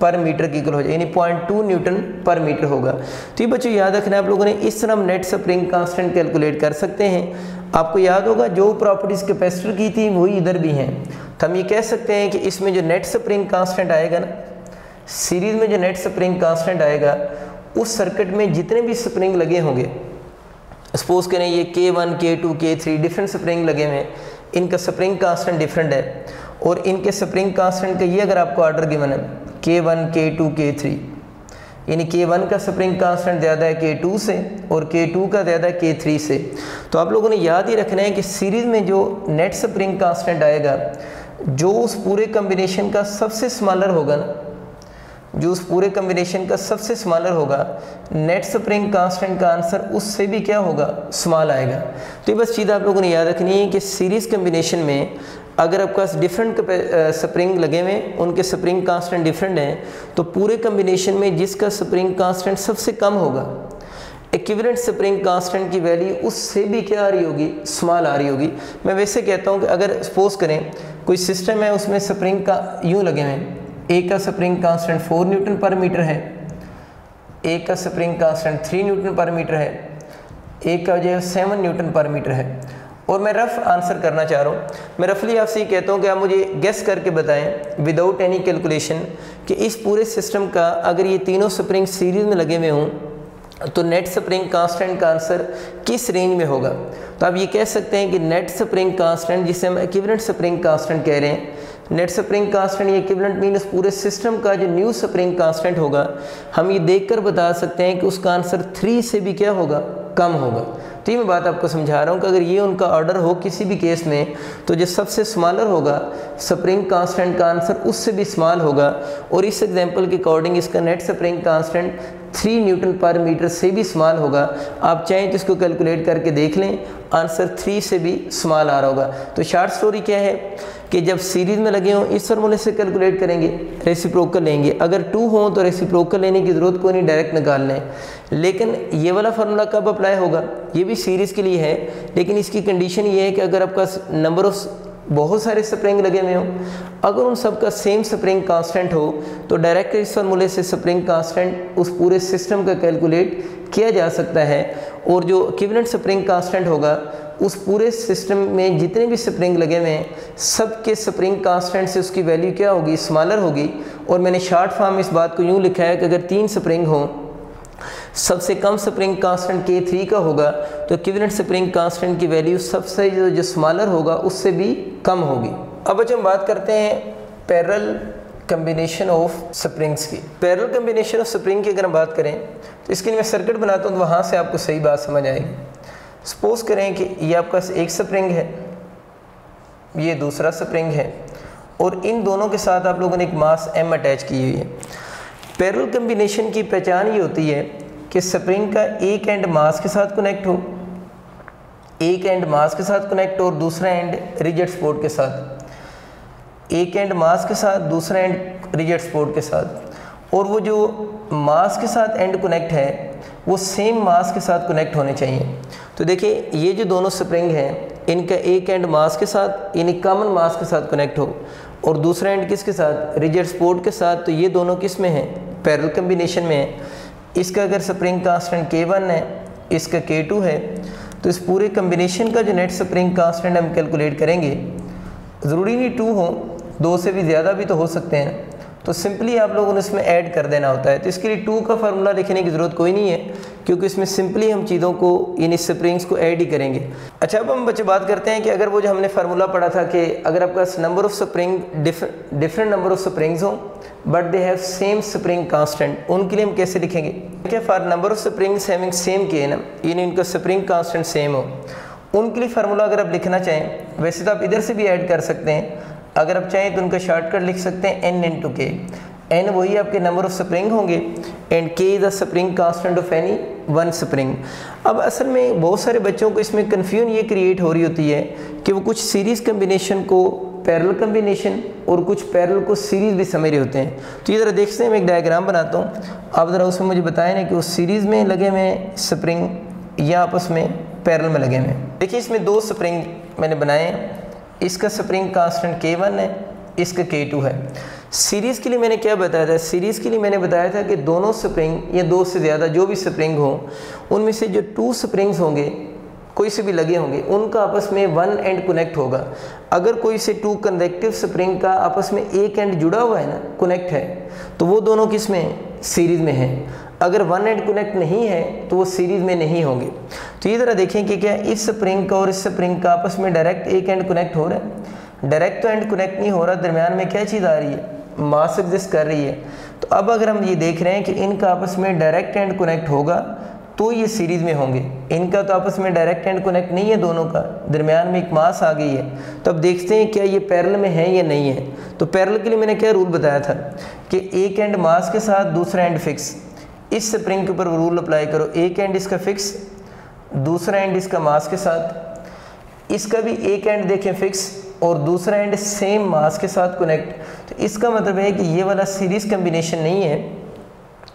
पर मीटर की इक्वल हो जाए, यानी 0.2 न्यूटन पर मीटर होगा। तो ये बच्चों याद रखना है आप लोगों ने, इस तरह हम नेट स्प्रिंग कांस्टेंट कैलकुलेट कर सकते हैं। आपको याद होगा जो प्रॉपर्टीज़ कैपेसिटर की थी वही इधर भी हैं, तो हम ये कह सकते हैं कि इसमें जो नेट स्प्रिंग कांस्टेंट आएगा ना, सीरीज में जो नेट स्प्रिंग कांस्टेंट आएगा उस सर्किट में जितने भी स्प्रिंग लगे होंगे, सपोज करें ये K1, K2, K3 different spring लगे हुए हैं, इनका स्प्रिंग कांस्टेंट डिफरेंट है और इनके स्प्रिंग कांस्टेंट का ये अगर आपको ऑर्डर गिवन है K1, K2, K3, यानी K1 का स्प्रिंग कांस्टेंट ज़्यादा है K2 से और K2 का ज़्यादा है K3 से, तो आप लोगों ने याद ही रखना है कि सीरीज़ में जो नेट स्प्रिंग कांस्टेंट आएगा, जो उस पूरे कम्बिनेशन का सबसे स्मॉलर होगा ना, जो उस पूरे कम्बिनेशन का सबसे स्मॉलर होगा, नेट स्प्रिंग कांस्टेंट का आंसर उससे भी क्या होगा, स्मॉल आएगा। तो ये बस चीज़ आप लोगों ने याद रखनी है कि सीरीज़ कम्बिनेशन में अगर आपके पास डिफरेंट स्प्रिंग लगे हुए, उनके स्प्रिंग कांस्टेंट डिफरेंट हैं, तो पूरे कम्बिनेशन में जिसका स्प्रिंग कांस्टेंट सबसे कम होगा, इक्विवेलेंट स्प्रिंग कांस्टेंट की वैल्यू उससे भी क्या आ रही होगी, स्मॉल आ रही होगी। मैं वैसे कहता हूँ कि अगर सपोज करें कोई सिस्टम है, उसमें स्प्रिंग का यूँ लगे हुए हैं, एक का स्प्रिंग कांस्टेंट 4 न्यूटन पर मीटर है, एक का स्प्रिंग कांस्टेंट 3 न्यूटन पर मीटर है, एक का जो है 7 न्यूटन पर मीटर है, और मैं रफ आंसर करना चाह रहा हूँ। मैं रफली आपसे ये कहता हूँ कि आप मुझे गेस करके बताएं विदाउट एनी कैलकुलेशन कि इस पूरे सिस्टम का अगर ये तीनों स्प्रिंग सीरीज में लगे हुए हों तो नेट स्प्रिंग कांस्टेंट का आंसर किस रेंज में होगा। तो आप ये कह सकते हैं कि नेट स्प्रिंग कांस्टेंट, जिसे हम इक्विवेलेंट स्प्रिंग कांस्टेंट कह रहे हैं, नेट स्प्रिंग कांस्टेंट, ये इक्विवेलेंट मीन उस पूरे सिस्टम का जो न्यू स्प्रिंग कांस्टेंट होगा, हम ये देखकर बता सकते हैं कि उसका आंसर 3 से भी क्या होगा, कम होगा। तो ये मैं बात आपको समझा रहा हूँ कि अगर ये उनका ऑर्डर हो किसी भी केस में, तो जो सबसे स्मॉलर होगा स्प्रिंग कांस्टेंट का आंसर उससे भी स्मॉल होगा, और इस एग्जांपल के अकॉर्डिंग इसका नेट स्प्रिंग कांस्टेंट 3 न्यूटन पर मीटर से भी स्मॉल होगा। आप चाहें तो इसको कैलकुलेट करके देख लें, आंसर 3 से भी स्मॉल आ रहा होगा। तो शॉर्ट स्टोरी क्या है कि जब सीरीज में लगे हों इस फार्मूले से कैलकुलेट करेंगे, रेसिप्रोकल लेंगे, अगर 2 हों तो रेसिप्रोकल लेने की ज़रूरत कोई नहीं, डायरेक्ट निकाल लें। लेकिन ये वाला फार्मूला कब अप्लाई होगा, ये भी सीरीज़ के लिए है, लेकिन इसकी कंडीशन ये है कि अगर आपका नंबर ऑफ बहुत सारे स्प्रिंग लगे हुए हों, अगर उन सब का सेम स्प्रिंग कांस्टेंट हो तो डायरेक्ट इस फार्मूले से स्प्रिंग कांस्टेंट उस पूरे सिस्टम का कैलकुलेट किया जा सकता है, और जो इक्विवेलेंट स्प्रिंग कांस्टेंट होगा उस पूरे सिस्टम में जितने भी स्प्रिंग लगे हुए हैं सबके स्प्रिंग कांस्टेंट से उसकी वैल्यू क्या होगी, स्मॉलर होगी। और मैंने शॉर्ट फॉर्म इस बात को यूँ लिखा है कि अगर 3 स्प्रिंग हों, सबसे कम स्प्रिंग कांस्टेंट K3 का होगा, तो इक्विवेलेंट स्प्रिंग कांस्टेंट की वैल्यू सबसे जो स्मॉलर होगा उससे भी कम होगी। अब बच्चों हम बात करते हैं पैरेलल कम्बिनेशन ऑफ स्प्रिंग्स की। पैरेलल कम्बिनेशन ऑफ स्प्रिंग की अगर हम बात करें तो इसके लिए मैं सर्किट बनाता हूँ तो वहाँ से आपको सही बात समझ आएगी। सपोज करें कि ये आपका एक स्प्रिंग है, ये दूसरा स्प्रिंग है और इन दोनों के साथ आप लोगों ने एक मास m अटैच की हुई है। पैरेलल कम्बिनेशन की पहचान ये होती है कि स्प्रिंग का एक एंड मास के साथ कनेक्ट हो, एक एंड मास के साथ कनेक्ट और दूसरा एंड रिजिड सपोर्ट के साथ, एक एंड मास के साथ दूसरा एंड रिजिड सपोर्ट के साथ, और वो जो मास के साथ एंड कनेक्ट है वो सेम मास के साथ कनेक्ट होने चाहिए। तो देखिए ये जो दोनों स्प्रिंग हैं इनका एक एंड मास के साथ यानी कॉमन मास के साथ कनेक्ट हो और दूसरा एंड किसके साथ, रिजिड सपोर्ट के साथ, तो ये दोनों किस में हैं, पैरेलल कम्बिनेशन में है। इसका अगर स्प्रिंग कांस्टेंट K1 है, इसका K2 है, तो इस पूरे कम्बिनेशन का जो नेट स्प्रिंग कांस्टेंट हम कैलकुलेट करेंगे, ज़रूरी नहीं 2 हो, 2 से भी ज़्यादा भी तो हो सकते हैं, तो सिंपली आप लोगों ने इसमें ऐड कर देना होता है। तो इसके लिए 2 का फार्मूला लिखने की ज़रूरत कोई नहीं है क्योंकि इसमें सिंपली हम चीज़ों को इन स्प्रिंग्स को ऐड ही करेंगे। अच्छा, अब हम बच्चे बात करते हैं कि अगर वो जो हमने फार्मूला पढ़ा था कि अगर आपका number of spring different number of springs हो but they have same spring constant, उनके लिए हम कैसे लिखेंगे। क्या for number of springs having same के ना, यानी इनका स्प्रिंग कांस्टेंट सेम हो, उनके लिए फार्मूला अगर आप लिखना चाहें, वैसे तो आप इधर से भी ऐड कर सकते हैं, अगर आप चाहें तो उनका शॉर्टकट लिख सकते हैं n इंटू के। n वही आपके नंबर ऑफ स्प्रिंग होंगे and k is the spring constant of any one spring. अब असल में बहुत सारे बच्चों को इसमें कन्फ्यूजन ये क्रिएट हो रही होती है कि वो कुछ सीरीज़ कम्बिनेशन को पैरेलल कम्बिनेशन और कुछ पैरेलल को सीरीज़ भी समझ रहे होते हैं। तो ये ज़रा देखते हैं, मैं एक डायग्राम बनाता हूँ, आप ज़रा उसमें मुझे बताएं ना कि उस सीरीज़ में लगे हुए स्प्रिंग या आपस में पैरेलल में लगे हुए। देखिए इसमें 2 स्प्रिंग मैंने बनाए हैं, इसका स्प्रिंग कांस्टेंट K1 है, इसका K2 है। सीरीज़ के लिए मैंने क्या बताया था, सीरीज़ के लिए मैंने बताया था कि दोनों स्प्रिंग या 2 से ज़्यादा जो भी स्प्रिंग हो उनमें से जो 2 स्प्रिंग्स होंगे कोई से भी लगे होंगे उनका आपस में वन एंड कनेक्ट होगा। अगर कोई से 2 कन्वेक्टिव स्प्रिंग का आपस में एक एंड जुड़ा हुआ है ना, कनेक्ट है, तो वो दोनों किस में, सीरीज़ में है। अगर वन एंड कनेक्ट नहीं है तो वो सीरीज़ में नहीं होंगे। तो ये ज़रा देखें कि क्या इस स्प्रिंग का और इस स्प्रिंग का आपस में डायरेक्ट एक एंड कनेक्ट हो रहा है, डायरेक्ट तो एंड कनेक्ट नहीं हो रहा, दरमियान में क्या चीज़ आ रही है, मास एग्जिस्ट कर रही है। तो अब अगर हम ये देख रहे हैं कि इनका आपस में डायरेक्ट एंड कनेक्ट होगा तो ये सीरीज़ में होंगे, इनका तो आपस में डायरेक्ट एंड कनेक्ट नहीं है, दोनों का दरमियान में एक मास आ गई है। तो अब देखते हैं क्या ये पैरेलल में है या नहीं है। तो पैरेलल के लिए मैंने क्या रूल बताया था कि एक एंड मास के साथ दूसरा एंड फिक्स, इस स्प्रिंग के ऊपर रूल अप्लाई करो, एक एंड इसका फिक्स, दूसरा एंड इसका मास के साथ, इसका भी एक एंड देखें फिक्स और दूसरा एंड सेम मास के साथ कनेक्ट। तो इसका मतलब है कि ये वाला सीरीज़ कम्बिनेशन नहीं है,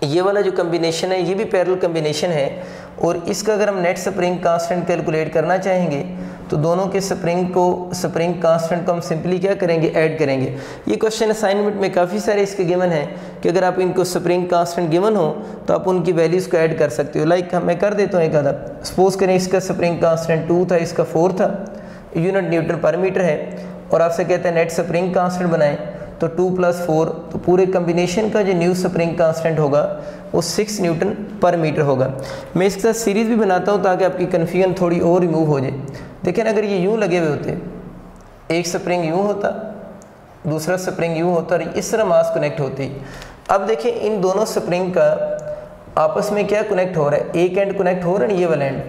ये वाला जो कम्बिनेशन है ये भी पैरेलल कम्बिनेशन है। और इसका अगर हम नेट स्प्रिंग कांस्टेंट कैलकुलेट करना चाहेंगे तो दोनों के स्प्रिंग कांस्टेंट को हम सिंपली क्या करेंगे, ऐड करेंगे। ये क्वेश्चन असाइनमेंट में काफ़ी सारे इसके गिवन हैं कि अगर आप इनको स्प्रिंग कांस्टेंट गिवन हो तो आप उनकी वैल्यूज़ को ऐड कर सकते हो। लाइक मैं कर देता हूँ एक आधा, सपोज करें इसका स्प्रिंग कांस्टेंट 2 था, इसका 4 था, यूनिट न्यूटन पर मीटर है, और आपसे कहते हैं नेट स्प्रिंग कांस्टेंट बनाएं, तो 2 + 4, तो पूरे कम्बिनेशन का जो न्यू स्प्रिंग कांस्टेंट होगा वो 6 न्यूटन पर मीटर होगा। मैं इसके साथ सीरीज़ भी बनाता हूँ ताकि आपकी कन्फ्यूजन थोड़ी और रिमूव हो जाए। देखिए ना, अगर ये यूँ लगे हुए होते, एक स्प्रिंग यूँ होता, दूसरा स्प्रिंग यूँ होता और इस तरह मास कनेक्ट होती। अब देखिए इन दोनों स्प्रिंग का आपस में क्या कनेक्ट हो रहा है, एक एंड कनेक्ट हो रहा है, ये वाला एंड।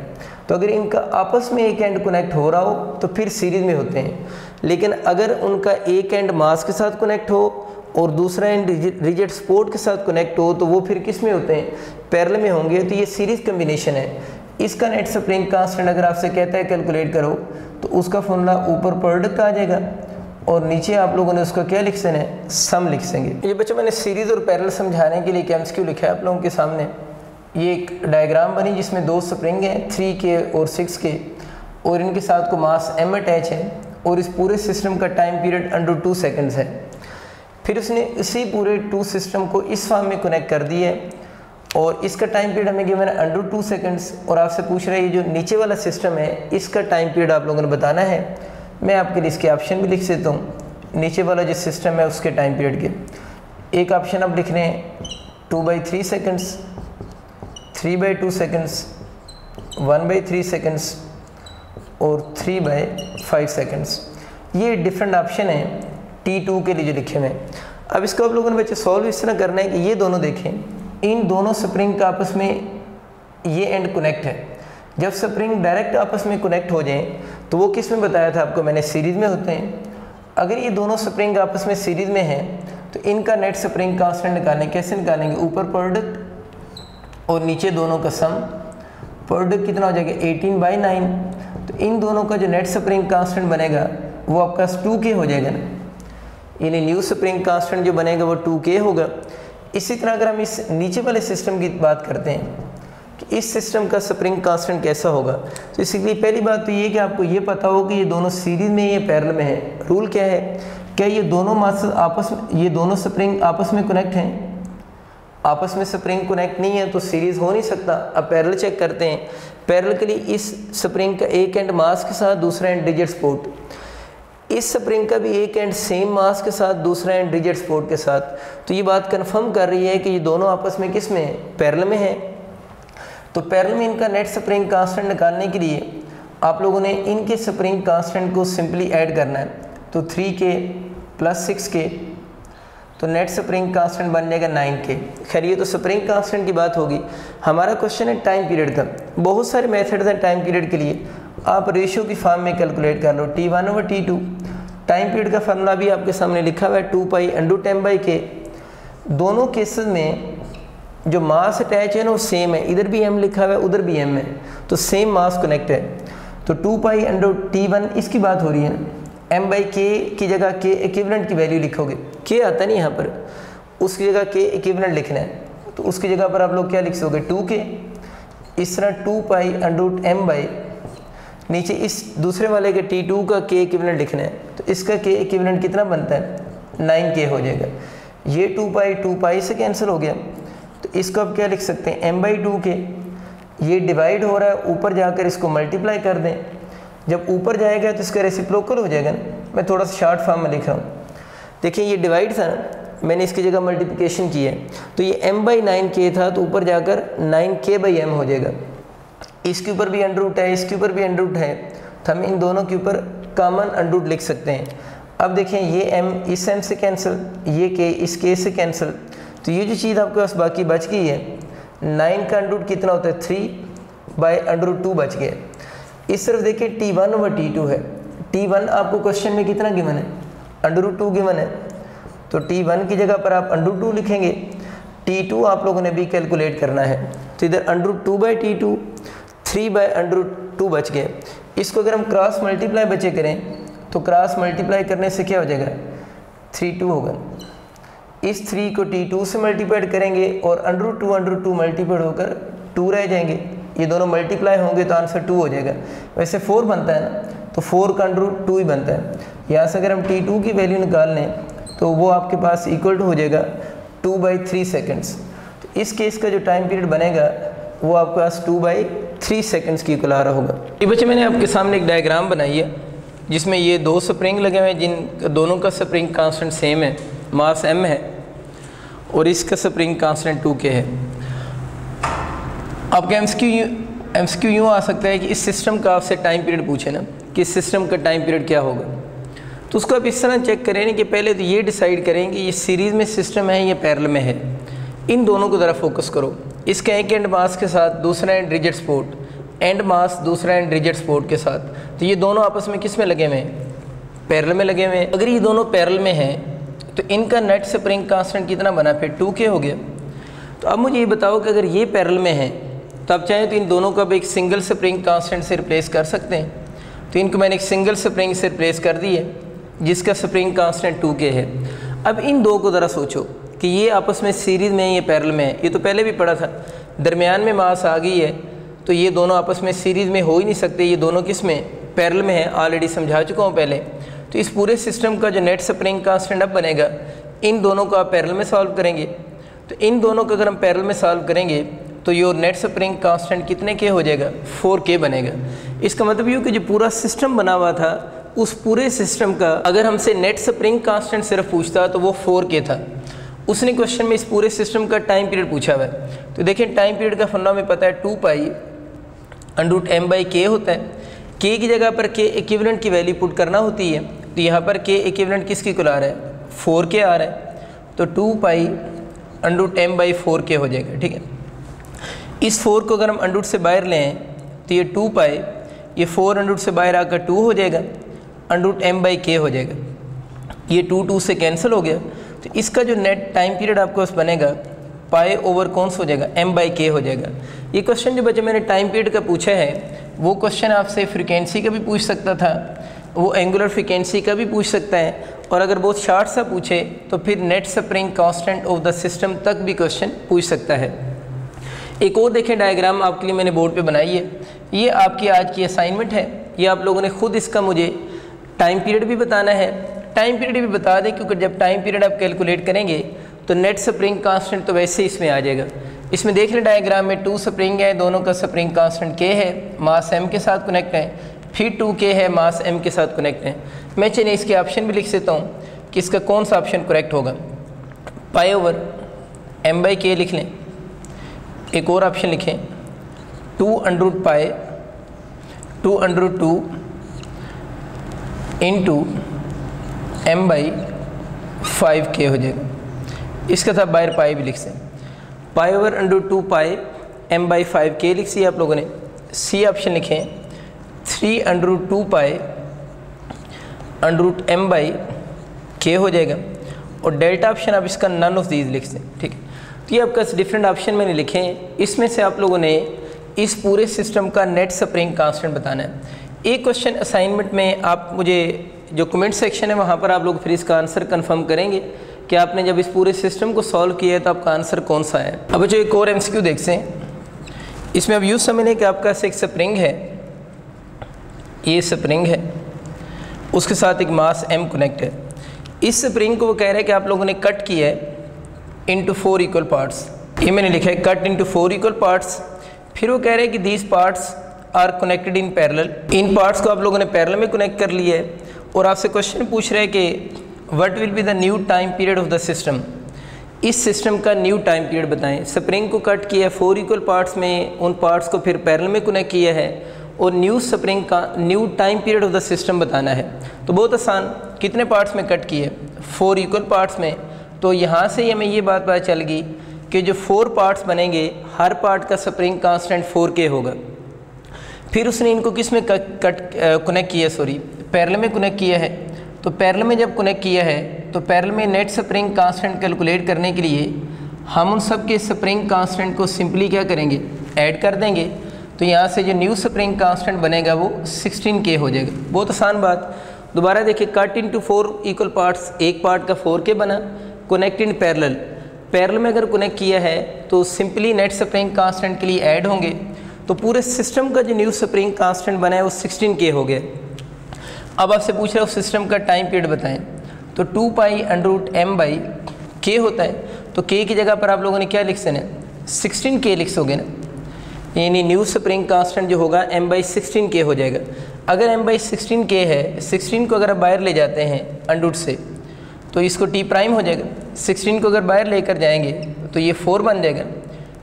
तो अगर इनका आपस में एक एंड कनेक्ट हो रहा हो तो फिर सीरीज़ में होते हैं, लेकिन अगर उनका एक एंड मास के साथ कनेक्ट हो और दूसरा एंड रिजिड सपोर्ट के साथ कनेक्ट हो तो वो फिर किस में होते हैं, पैरेलल में होंगे। तो ये सीरीज़ कम्बिनेशन है। इसका नेट स्प्रिंग कांस्टेंट अगर आपसे कहता है कैलकुलेट करो तो उसका फॉर्मूला ऊपर प्रोडक्ट आ जाएगा और नीचे आप लोगों ने उसका क्या लिख देना है, सम लिख देंगे। ये बच्चों मैंने सीरीज़ और पैरेलल समझाने के लिए एमसीक्यू लिखा है आप लोगों के सामने। ये एक डायग्राम बनी जिसमें 2 स्प्रिंग हैं 3 के और 6 के, और इनके साथ को मास m अटैच है और इस पूरे सिस्टम का टाइम पीरियड अंडर 2 सेकेंड्स है। फिर उसने इसी पूरे 2 सिस्टम को इस फॉर्म में कनेक्ट कर दिया है और इसका टाइम पीरियड हमें गिवन है अंडर 2 सेकेंड्स। और आपसे पूछ रहा है ये जो नीचे वाला सिस्टम है इसका टाइम पीरियड आप लोगों ने बताना है। मैं आपके लिए इसके ऑप्शन भी लिख देता हूँ, नीचे वाला जो सिस्टम है उसके टाइम पीरियड के। एक ऑप्शन आप लिख रहे हैं 2/3 सेकेंड्स, 3/2 सेकेंड्स, 1/3 सेकेंड्स और 3/5 सेकेंड्स। ये डिफरेंट ऑप्शन है T2 के लिए जो लिखे हुए हैं। अब इसको आप लोगों ने बच्चे सॉल्व इस तरह करना है कि ये दोनों देखें, इन दोनों स्प्रिंग का आपस में ये एंड कनेक्ट है। जब स्प्रिंग डायरेक्ट आपस में कनेक्ट हो जाएं तो वो किस में बताया था आपको मैंने, सीरीज़ में होते हैं। अगर ये दोनों स्प्रिंग आपस में सीरीज़ में हैं तो इनका नेट स्प्रिंग कांस्टेंट निकालें। कैसे निकालेंगे, ऊपर प्रोडक्ट और नीचे दोनों का सम। प्रोडक्ट कितना हो जाएगा 18/9, तो इन दोनों का जो नेट स्प्रिंग कांस्टेंट बनेगा वो आपका 2K हो जाएगा ना, यानी न्यू स्प्रिंग कांस्टेंट जो बनेगा वो 2K होगा। इसी तरह अगर हम इस नीचे वाले सिस्टम की बात करते हैं कि इस सिस्टम का स्प्रिंग कांस्टेंट कैसा होगा, तो इसलिए पहली बात तो ये कि आपको ये पता हो कि ये दोनों सीरीज में, ये पैरेलल में है। रूल क्या है, क्या ये दोनों मास आपस में, ये दोनों स्प्रिंग आपस में कनेक्ट हैं? आपस में स्प्रिंग कनेक्ट नहीं है तो सीरीज हो नहीं सकता। अब पैरेलल चेक करते हैं। पैरेलल के लिए इस स्प्रिंग का एक एंड मास के साथ, दूसरा एंड रिजिड सपोर्ट, इस स्प्रिंग का भी एक एंड सेम मास के साथ, दूसरा एंड रिजिड सपोर्ट के साथ। तो ये बात कंफर्म कर रही है कि ये दोनों आपस में किस में है, पैरेलल में है। तो पैरेलल में इनका नेट स्प्रिंग कांस्टेंट निकालने के लिए आप लोगों ने इनके स्प्रिंग कांस्टेंट को सिंपली ऐड करना है। तो 3K + 6K, तो नेट स्प्रिंग कांस्टेंट बन जाएगा 9K। खैर ये तो स्प्रिंग कांस्टेंट की बात होगी। हमारा क्वेश्चन है टाइम पीरियड का। बहुत सारे मेथड्स हैं टाइम पीरियड के लिए, आप रेशियो की फॉर्म में कैलकुलेट कर लो, T1/T2। टाइम पीरियड का फार्मूला भी आपके सामने लिखा हुआ है, 2π√10/K। दोनों केसेस में जो मास अटैच है ना वो सेम है, इधर भी m लिखा हुआ है उधर भी m है, तो सेम मास कनेक्ट है। तो 2π/T1 इसकी बात हो रही है ना, m/K की जगह K इक्विवेलेंट की वैल्यू लिखोगे, K आता नहीं यहाँ पर, उसकी जगह K इक्विवेलेंट लिखना है, तो उसकी जगह पर आप लोग क्या लिख सोगे 2K। इस तरह 2π/m, नीचे इस दूसरे वाले के T2 का K इक्विवेलेंट लिखना है, तो इसका K इक्विवेलेंट कितना बनता है 9K हो जाएगा। ये 2π से कैंसिल हो गया, तो इसको आप क्या लिख सकते हैं m/2K। ये डिवाइड हो रहा है, ऊपर जाकर इसको मल्टीप्लाई कर दें, जब ऊपर जाएगा तो इसका रेसिप्रोकल हो जाएगा ना। मैं थोड़ा सा शॉर्ट फॉर्म में लिख रहा हूँ। देखिए ये डिवाइड था ना, मैंने इसकी जगह मल्टीप्लिकेशन की है, तो ये m/9K था, तो ऊपर जाकर 9K/m हो जाएगा। इसके ऊपर भी अंडर है, इसके ऊपर भी अंडर है, तो हम इन दोनों के ऊपर कॉमन अंडर लिख सकते हैं। अब देखें ये m इस m से कैंसिल, ये k इस k से कैंसिल, तो ये जो चीज़ आपके पास बाकी बच गई है 9 का अंडर कितना होता है 3/√2 बच गया। इस तरफ देखिए T1/T2 है। T1 आपको क्वेश्चन में कितना गिवन है √2 गिवन है, तो T1 की जगह पर आप √2 लिखेंगे। T2 आप लोगों ने भी कैलकुलेट करना है, तो इधर √2/T2 3/√2 बच गए। इसको अगर हम क्रॉस मल्टीप्लाई बचे करें तो क्रॉस मल्टीप्लाई करने से क्या हो जाएगा 3/2 होगा। इस 3 को T2 से मल्टीप्लाइड करेंगे और √2 मल्टीप्लाइड होकर 2 रह जाएंगे। ये दोनों मल्टीप्लाई होंगे तो आंसर 2 हो जाएगा। वैसे 4 बनता है ना, तो 4 का √2 ही बनता है। यहाँ से अगर हम T2 की वैल्यू निकाल लें तो वो आपके पास इक्वल टू हो जाएगा 2/3 सेकेंड्स। तो इस केस का जो टाइम पीरियड बनेगा वो आपके पास 2/3 सेकेंड्स की इक्वल आ रहा होगा। ये बच्चे मैंने आपके सामने एक डायग्राम बनाई है जिसमें ये दो स्प्रिंग लगे हुए हैं, जिन दोनों का स्प्रिंग कांस्टेंट सेम है, मास m है, और इसका स्प्रिंग कांस्टेंट 2K है। आपका एमसीक्यू यूँ आ सकता है कि इस सिस्टम का आपसे टाइम पीरियड पूछे ना कि इस सिस्टम का टाइम पीरियड क्या होगा, तो उसको आप इस तरह चेक करें कि पहले तो ये डिसाइड करें कि ये सीरीज़ में सिस्टम है या पैरेलल में है। इन दोनों को ज़रा फोकस करो। इसका एक एंड मास के साथ, दूसरा and rigid support, and mass दूसरा एंड रिजिड सपोर्ट के साथ, तो ये दोनों आपस में किस में लगे हुए हैं, पैरेलल में लगे हुए हैं। अगर ये दोनों पैरेलल में हैं तो इनका नेट स्प्रिंग कांस्टेंट कितना बना, फिर 2K हो गया। तो अब मुझे ये बताओ कि अगर ये पैरेलल में है तो आप चाहें तो इन दोनों को अब एक सिंगल स्प्रिंग कांस्टेंट से रिप्लेस कर सकते हैं। तो इनको मैंने एक सिंगल स्प्रिंग से रिप्लेस कर दी है जिसका स्प्रिंग कांस्टेंट 2K है। अब इन दो को ज़रा सोचो कि ये आपस में सीरीज़ में है, ये पैरेलल में है। ये तो पहले भी पढ़ा था, दरमियान में मास आ गई है तो ये दोनों आपस में सीरीज़ में हो ही नहीं सकते, ये दोनों किस में, पैरेलल में है। ऑलरेडी समझा चुका हूँ पहले। तो इस पूरे सिस्टम का जो नेट स्प्रिंग कांस्टेंट अब बनेगा, इन दोनों को आप पैरेलल में सॉल्व करेंगे। तो इन दोनों को अगर हम पैरेलल में सॉल्व करेंगे तो योर नेट स्प्रिंग कांस्टेंट कितने के हो जाएगा, 4K बनेगा। इसका मतलब ये कि जो पूरा सिस्टम बना हुआ था उस पूरे सिस्टम का अगर हमसे नेट स्प्रिंग कांस्टेंट सिर्फ पूछता तो वो 4K था। उसने क्वेश्चन में इस पूरे सिस्टम का टाइम पीरियड पूछा हुआ है। तो देखिए टाइम पीरियड का फंडा में पता है 2π√m/K होता है। K की जगह पर K इक्विवेलेंट की वैल्यू पुट करना होती है। तो यहाँ पर के इक्विवेलेंट किसकी इक्वल आ रहा है, 4k आ रहा है, तो 2 पाई अंडरूट m बाई 4k हो जाएगा। ठीक है, इस 4 को अगर हम अंडरूट से बाहर लें तो ये 2 पाई, ये 4 अंडरूट से बाहर आकर 2 हो जाएगा, अंडरूट m बाई k हो जाएगा, ये 2 से कैंसिल हो गया। तो इसका जो नेट टाइम पीरियड आपको पास बनेगा पाई ओवर कौन सा हो जाएगा, m बाई k हो जाएगा। ये क्वेश्चन जो बच्चे मैंने टाइम पीरियड का पूछा है वो क्वेश्चन आपसे फ्रीक्वेंसी का भी पूछ सकता था, वो एंगुलर फ्रीक्वेंसी का भी पूछ सकता है, और अगर बहुत शार्ट सा पूछे तो फिर net spring constant of the system तक भी क्वेश्चन पूछ सकता है। एक और देखें डायग्राम आपके लिए मैंने बोर्ड पे बनाई है, ये आपकी आज की असाइनमेंट है। ये आप लोगों ने खुद इसका मुझे टाइम पीरियड भी बताना है, टाइम पीरियड भी बता दें, क्योंकि जब टाइम पीरियड आप कैलकुलेट करेंगे तो नेट स्प्रिंग कांस्टेंट तो वैसे ही इसमें आ जाएगा। इसमें देख लें डायग्राम में 2 स्प्रिंग है, दोनों का स्प्रिंग कांस्टेंट k है, मास m के साथ कनेक्ट है, फिर 2k है, मास m के साथ कनेक्ट है। मैं चलिए इसके ऑप्शन भी लिख देता हूँ कि इसका कौन सा ऑप्शन करेक्ट होगा। Pi over m by k लिख लें, एक और ऑप्शन लिखें 2 under root pi 2 under root 2 into m by 5k हो जाएगा। इसका था बाहर पाई भी लिख सकते, pi over under root 2 pi m by 5k लिख सी आप लोगों ने। सी ऑप्शन लिखें 3 under root 2 pi under root m by k हो जाएगा, और डेल्टा ऑप्शन आप इसका नन ऑफ दीज लिख सकते। ठीक है, तो ये आपका डिफरेंट ऑप्शन मैंने लिखे हैं, इसमें से आप लोगों ने इस पूरे सिस्टम का नेट स्प्रिंग कांस्टेंट बताना है। एक क्वेश्चन असाइनमेंट में आप मुझे जो कमेंट सेक्शन है वहाँ पर आप लोग फिर इसका आंसर कंफर्म करेंगे कि आपने जब इस पूरे सिस्टम को सॉल्व किया है तो आपका आंसर कौन सा है। अब जो एक और MCQ देखते हैं, इसमें अब यूँ समझ लें कि आपका एक स्प्रिंग है, ये स्प्रिंग है, उसके साथ एक मास m कनेक्ट है। इस स्प्रिंग को वो कह रहे हैं कि आप लोगों ने कट किया है इंटू 4 इक्वल पार्ट्स, ये मैंने लिखा है कट इंटू 4 इक्वल पार्ट्स। फिर वो कह रहे हैं कि these parts are connected in parallel, इन पार्ट्स को आप लोगों ने पैरेलल में कनेक्ट कर लिया है, और आपसे क्वेश्चन पूछ रहे हैं कि what will be the new time period of the system, इस सिस्टम का न्यू टाइम पीरियड बताएं। स्प्रिंग को कट किया है 4 इक्वल पार्ट्स में, उन पार्ट्स को फिर पैरेलल में कनेक्ट किया है, और न्यू स्प्रिंग का new time period of the system बताना है। तो बहुत आसान, कितने पार्ट्स में कट किए, 4 इक्वल पार्ट्स में, तो यहाँ से हमें ये बात पता चल गई कि जो 4 पार्ट्स बनेंगे हर पार्ट का स्प्रिंग कांस्टेंट 4k होगा। फिर उसने इनको किस में कनेक्ट किया, सॉरी पैरेलल में कनेक्ट किया है। तो पैरेलल में जब कनेक्ट किया है तो पैरेलल में नेट स्प्रिंग कांस्टेंट कैलकुलेट करने के लिए हम उन सब के स्प्रिंग कांस्टेंट को सिंपली क्या करेंगे, ऐड कर देंगे। तो यहाँ से जो न्यू स्प्रिंग कांस्टेंट बनेगा वो 16k हो जाएगा। बहुत आसान बात। दोबारा देखिए, कट इंटू 4 इक्वल पार्ट्स, एक पार्ट का 4k बना, कनेक्ट इन पैरेलल, पैरेलल में अगर कनेक्ट किया है तो सिंपली नेट स्प्रिंग कांस्टेंट के लिए ऐड होंगे, तो पूरे सिस्टम का जो न्यू स्प्रिंग कांस्टेंट बना है वो 16k हो गया। अब आपसे पूछ रहा है उस सिस्टम का टाइम पीरियड बताएं, तो 2 पाई अंडरूट m बाई k होता है, तो k की जगह पर आप लोगों ने क्या लिख सकते हैं, 16k लिख सोगे ना, यानी न्यू स्प्रिंग कांस्टेंट जो होगा m बाई 16k हो जाएगा। अगर m बाई 16k है, 16 को अगर आप बाहर ले जाते हैं अंडरूट से तो इसको t प्राइम हो जाएगा, 16 को अगर बाहर लेकर जाएंगे तो ये 4 बन जाएगा,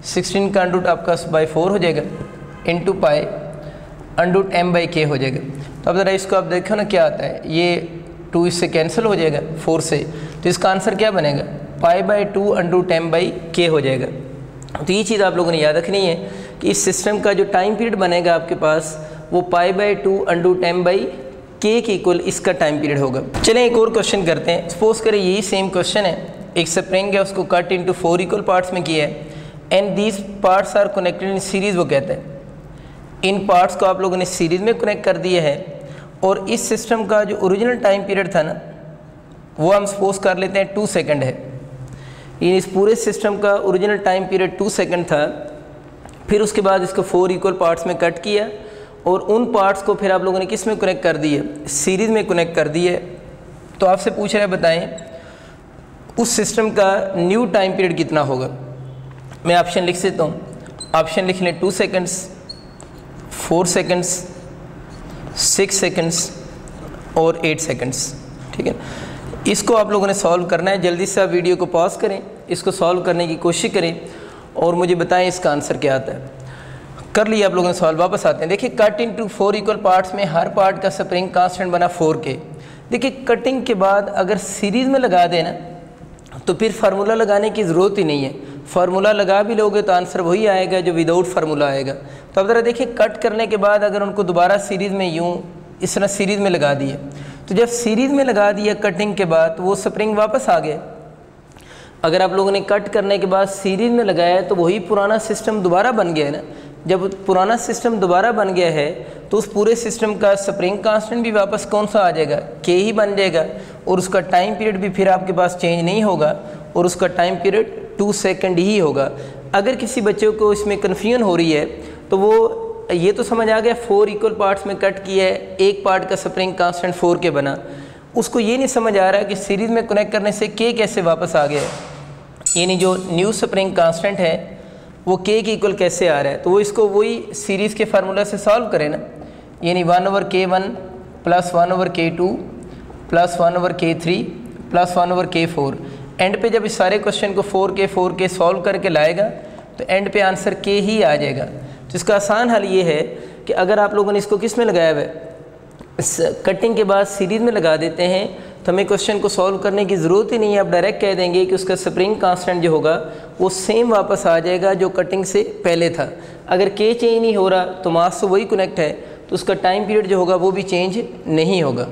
16 का अंडरूट आपका बाई 4 हो जाएगा, into pi under root m by k हो जाएगा। तो अब ज़रा इसको आप देखो ना क्या आता है, ये 2 इससे कैंसिल हो जाएगा 4 से, तो इसका आंसर क्या बनेगा, pi by 2 under root m by k हो जाएगा। तो ये चीज़ आप लोगों ने याद रखनी है कि इस सिस्टम का जो टाइम पीरियड बनेगा आपके पास वो pi by 2 under root m by k के इक्वल इसका टाइम पीरियड होगा। चलें एक और क्वेश्चन करते हैं। सपोज करें यही सेम क्वेश्चन है, एक स्प्रिंग है, उसको कट इंटू 4 इक्वल पार्ट्स में किया है, and these parts are connected in series. वो कहते हैं इन पार्ट्स को आप लोगों ने सीरीज़ में कनेक्ट कर दिया है, और इस सिस्टम का जो ओरिजिनल टाइम पीरियड था ना वो हम सपोज कर लेते हैं 2 सेकंड है। इस पूरे सिस्टम का ओरिजिनल टाइम पीरियड 2 सेकंड था। फिर उसके बाद इसको 4 इक्वल पार्ट्स में कट किया, और उन पार्ट्स को फिर आप लोगों ने किस में कनेक्ट कर दिए, सीरीज़ में कनेक्ट कर दिए। तो आपसे पूछ रहे हैं बताएं उस सिस्टम का न्यू टाइम पीरियड कितना होगा। मैं ऑप्शन लिख देता हूँ, ऑप्शन लिख लें 2 सेकंड्स, 4 सेकंड्स, 6 सेकंड्स और 8 सेकंड्स। ठीक है, इसको आप लोगों ने सॉल्व करना है। जल्दी से आप वीडियो को पॉज करें, इसको सॉल्व करने की कोशिश करें और मुझे बताएं इसका आंसर क्या आता है। कर लिया आप लोगों ने सॉल्व, वापस आते हैं। देखिए, कट इंटू 4 इक्वल पार्ट्स में हर पार्ट का स्प्रिंग कांस्टेंट बना 4k। देखिए कटिंग के बाद अगर सीरीज़ में लगा देना तो फिर फार्मूला लगाने की ज़रूरत ही नहीं है। फार्मूला लगा भी लोगे तो आंसर वही आएगा जो विदाउट फार्मूला आएगा। तो अब ज़रा देखिए कट करने के बाद अगर उनको दोबारा सीरीज़ में यूँ इस तरह सीरीज़ में लगा दिए, तो जब सीरीज़ में लगा दिया कटिंग के बाद तो वो स्प्रिंग वापस आ गया। अगर आप लोगों ने कट करने के बाद सीरीज़ में लगाया तो वही पुराना सिस्टम दोबारा बन गया है ना। जब पुराना सिस्टम दोबारा बन गया है तो उस पूरे सिस्टम का स्प्रिंग कांस्टेंट भी वापस कौन सा आ जाएगा, के ही बन जाएगा, और उसका टाइम पीरियड भी फिर आपके पास चेंज नहीं होगा, और उसका टाइम पीरियड 2 सेकंड ही होगा। अगर किसी बच्चे को इसमें कन्फ्यूजन हो रही है तो वो ये तो समझ आ गया 4 इक्वल पार्ट्स में कट किया है, एक पार्ट का स्प्रिंग कांस्टेंट 4 के बना, उसको ये नहीं समझ आ रहा कि सीरीज़ में कनेक्ट करने से के कैसे वापस आ गया है, यानी जो न्यू स्प्रिंग कांस्टेंट है वो के इक्वल कैसे आ रहा है। तो वो इसको वही सीरीज़ के फार्मूला से सॉल्व करें ना, यानी 1/K1 plus 1/K2 plus 1/K3 plus 1/K4। And पे जब इस सारे क्वेश्चन को 4K सॉल्व करके लाएगा तो एंड पे आंसर के ही आ जाएगा। तो इसका आसान हल ये है कि अगर आप लोगों ने इसको किस में लगाया हुआ है, कटिंग के बाद सीरीज़ में लगा देते हैं तो हमें क्वेश्चन को सॉल्व करने की ज़रूरत ही नहीं है। आप डायरेक्ट कह देंगे कि उसका स्प्रिंग कांस्टेंट जो होगा वो सेम वापस आ जाएगा जो कटिंग से पहले था। अगर के चेंज नहीं हो रहा तो मास तो वही कनेक्ट है, तो उसका टाइम पीरियड जो होगा वो भी चेंज नहीं होगा।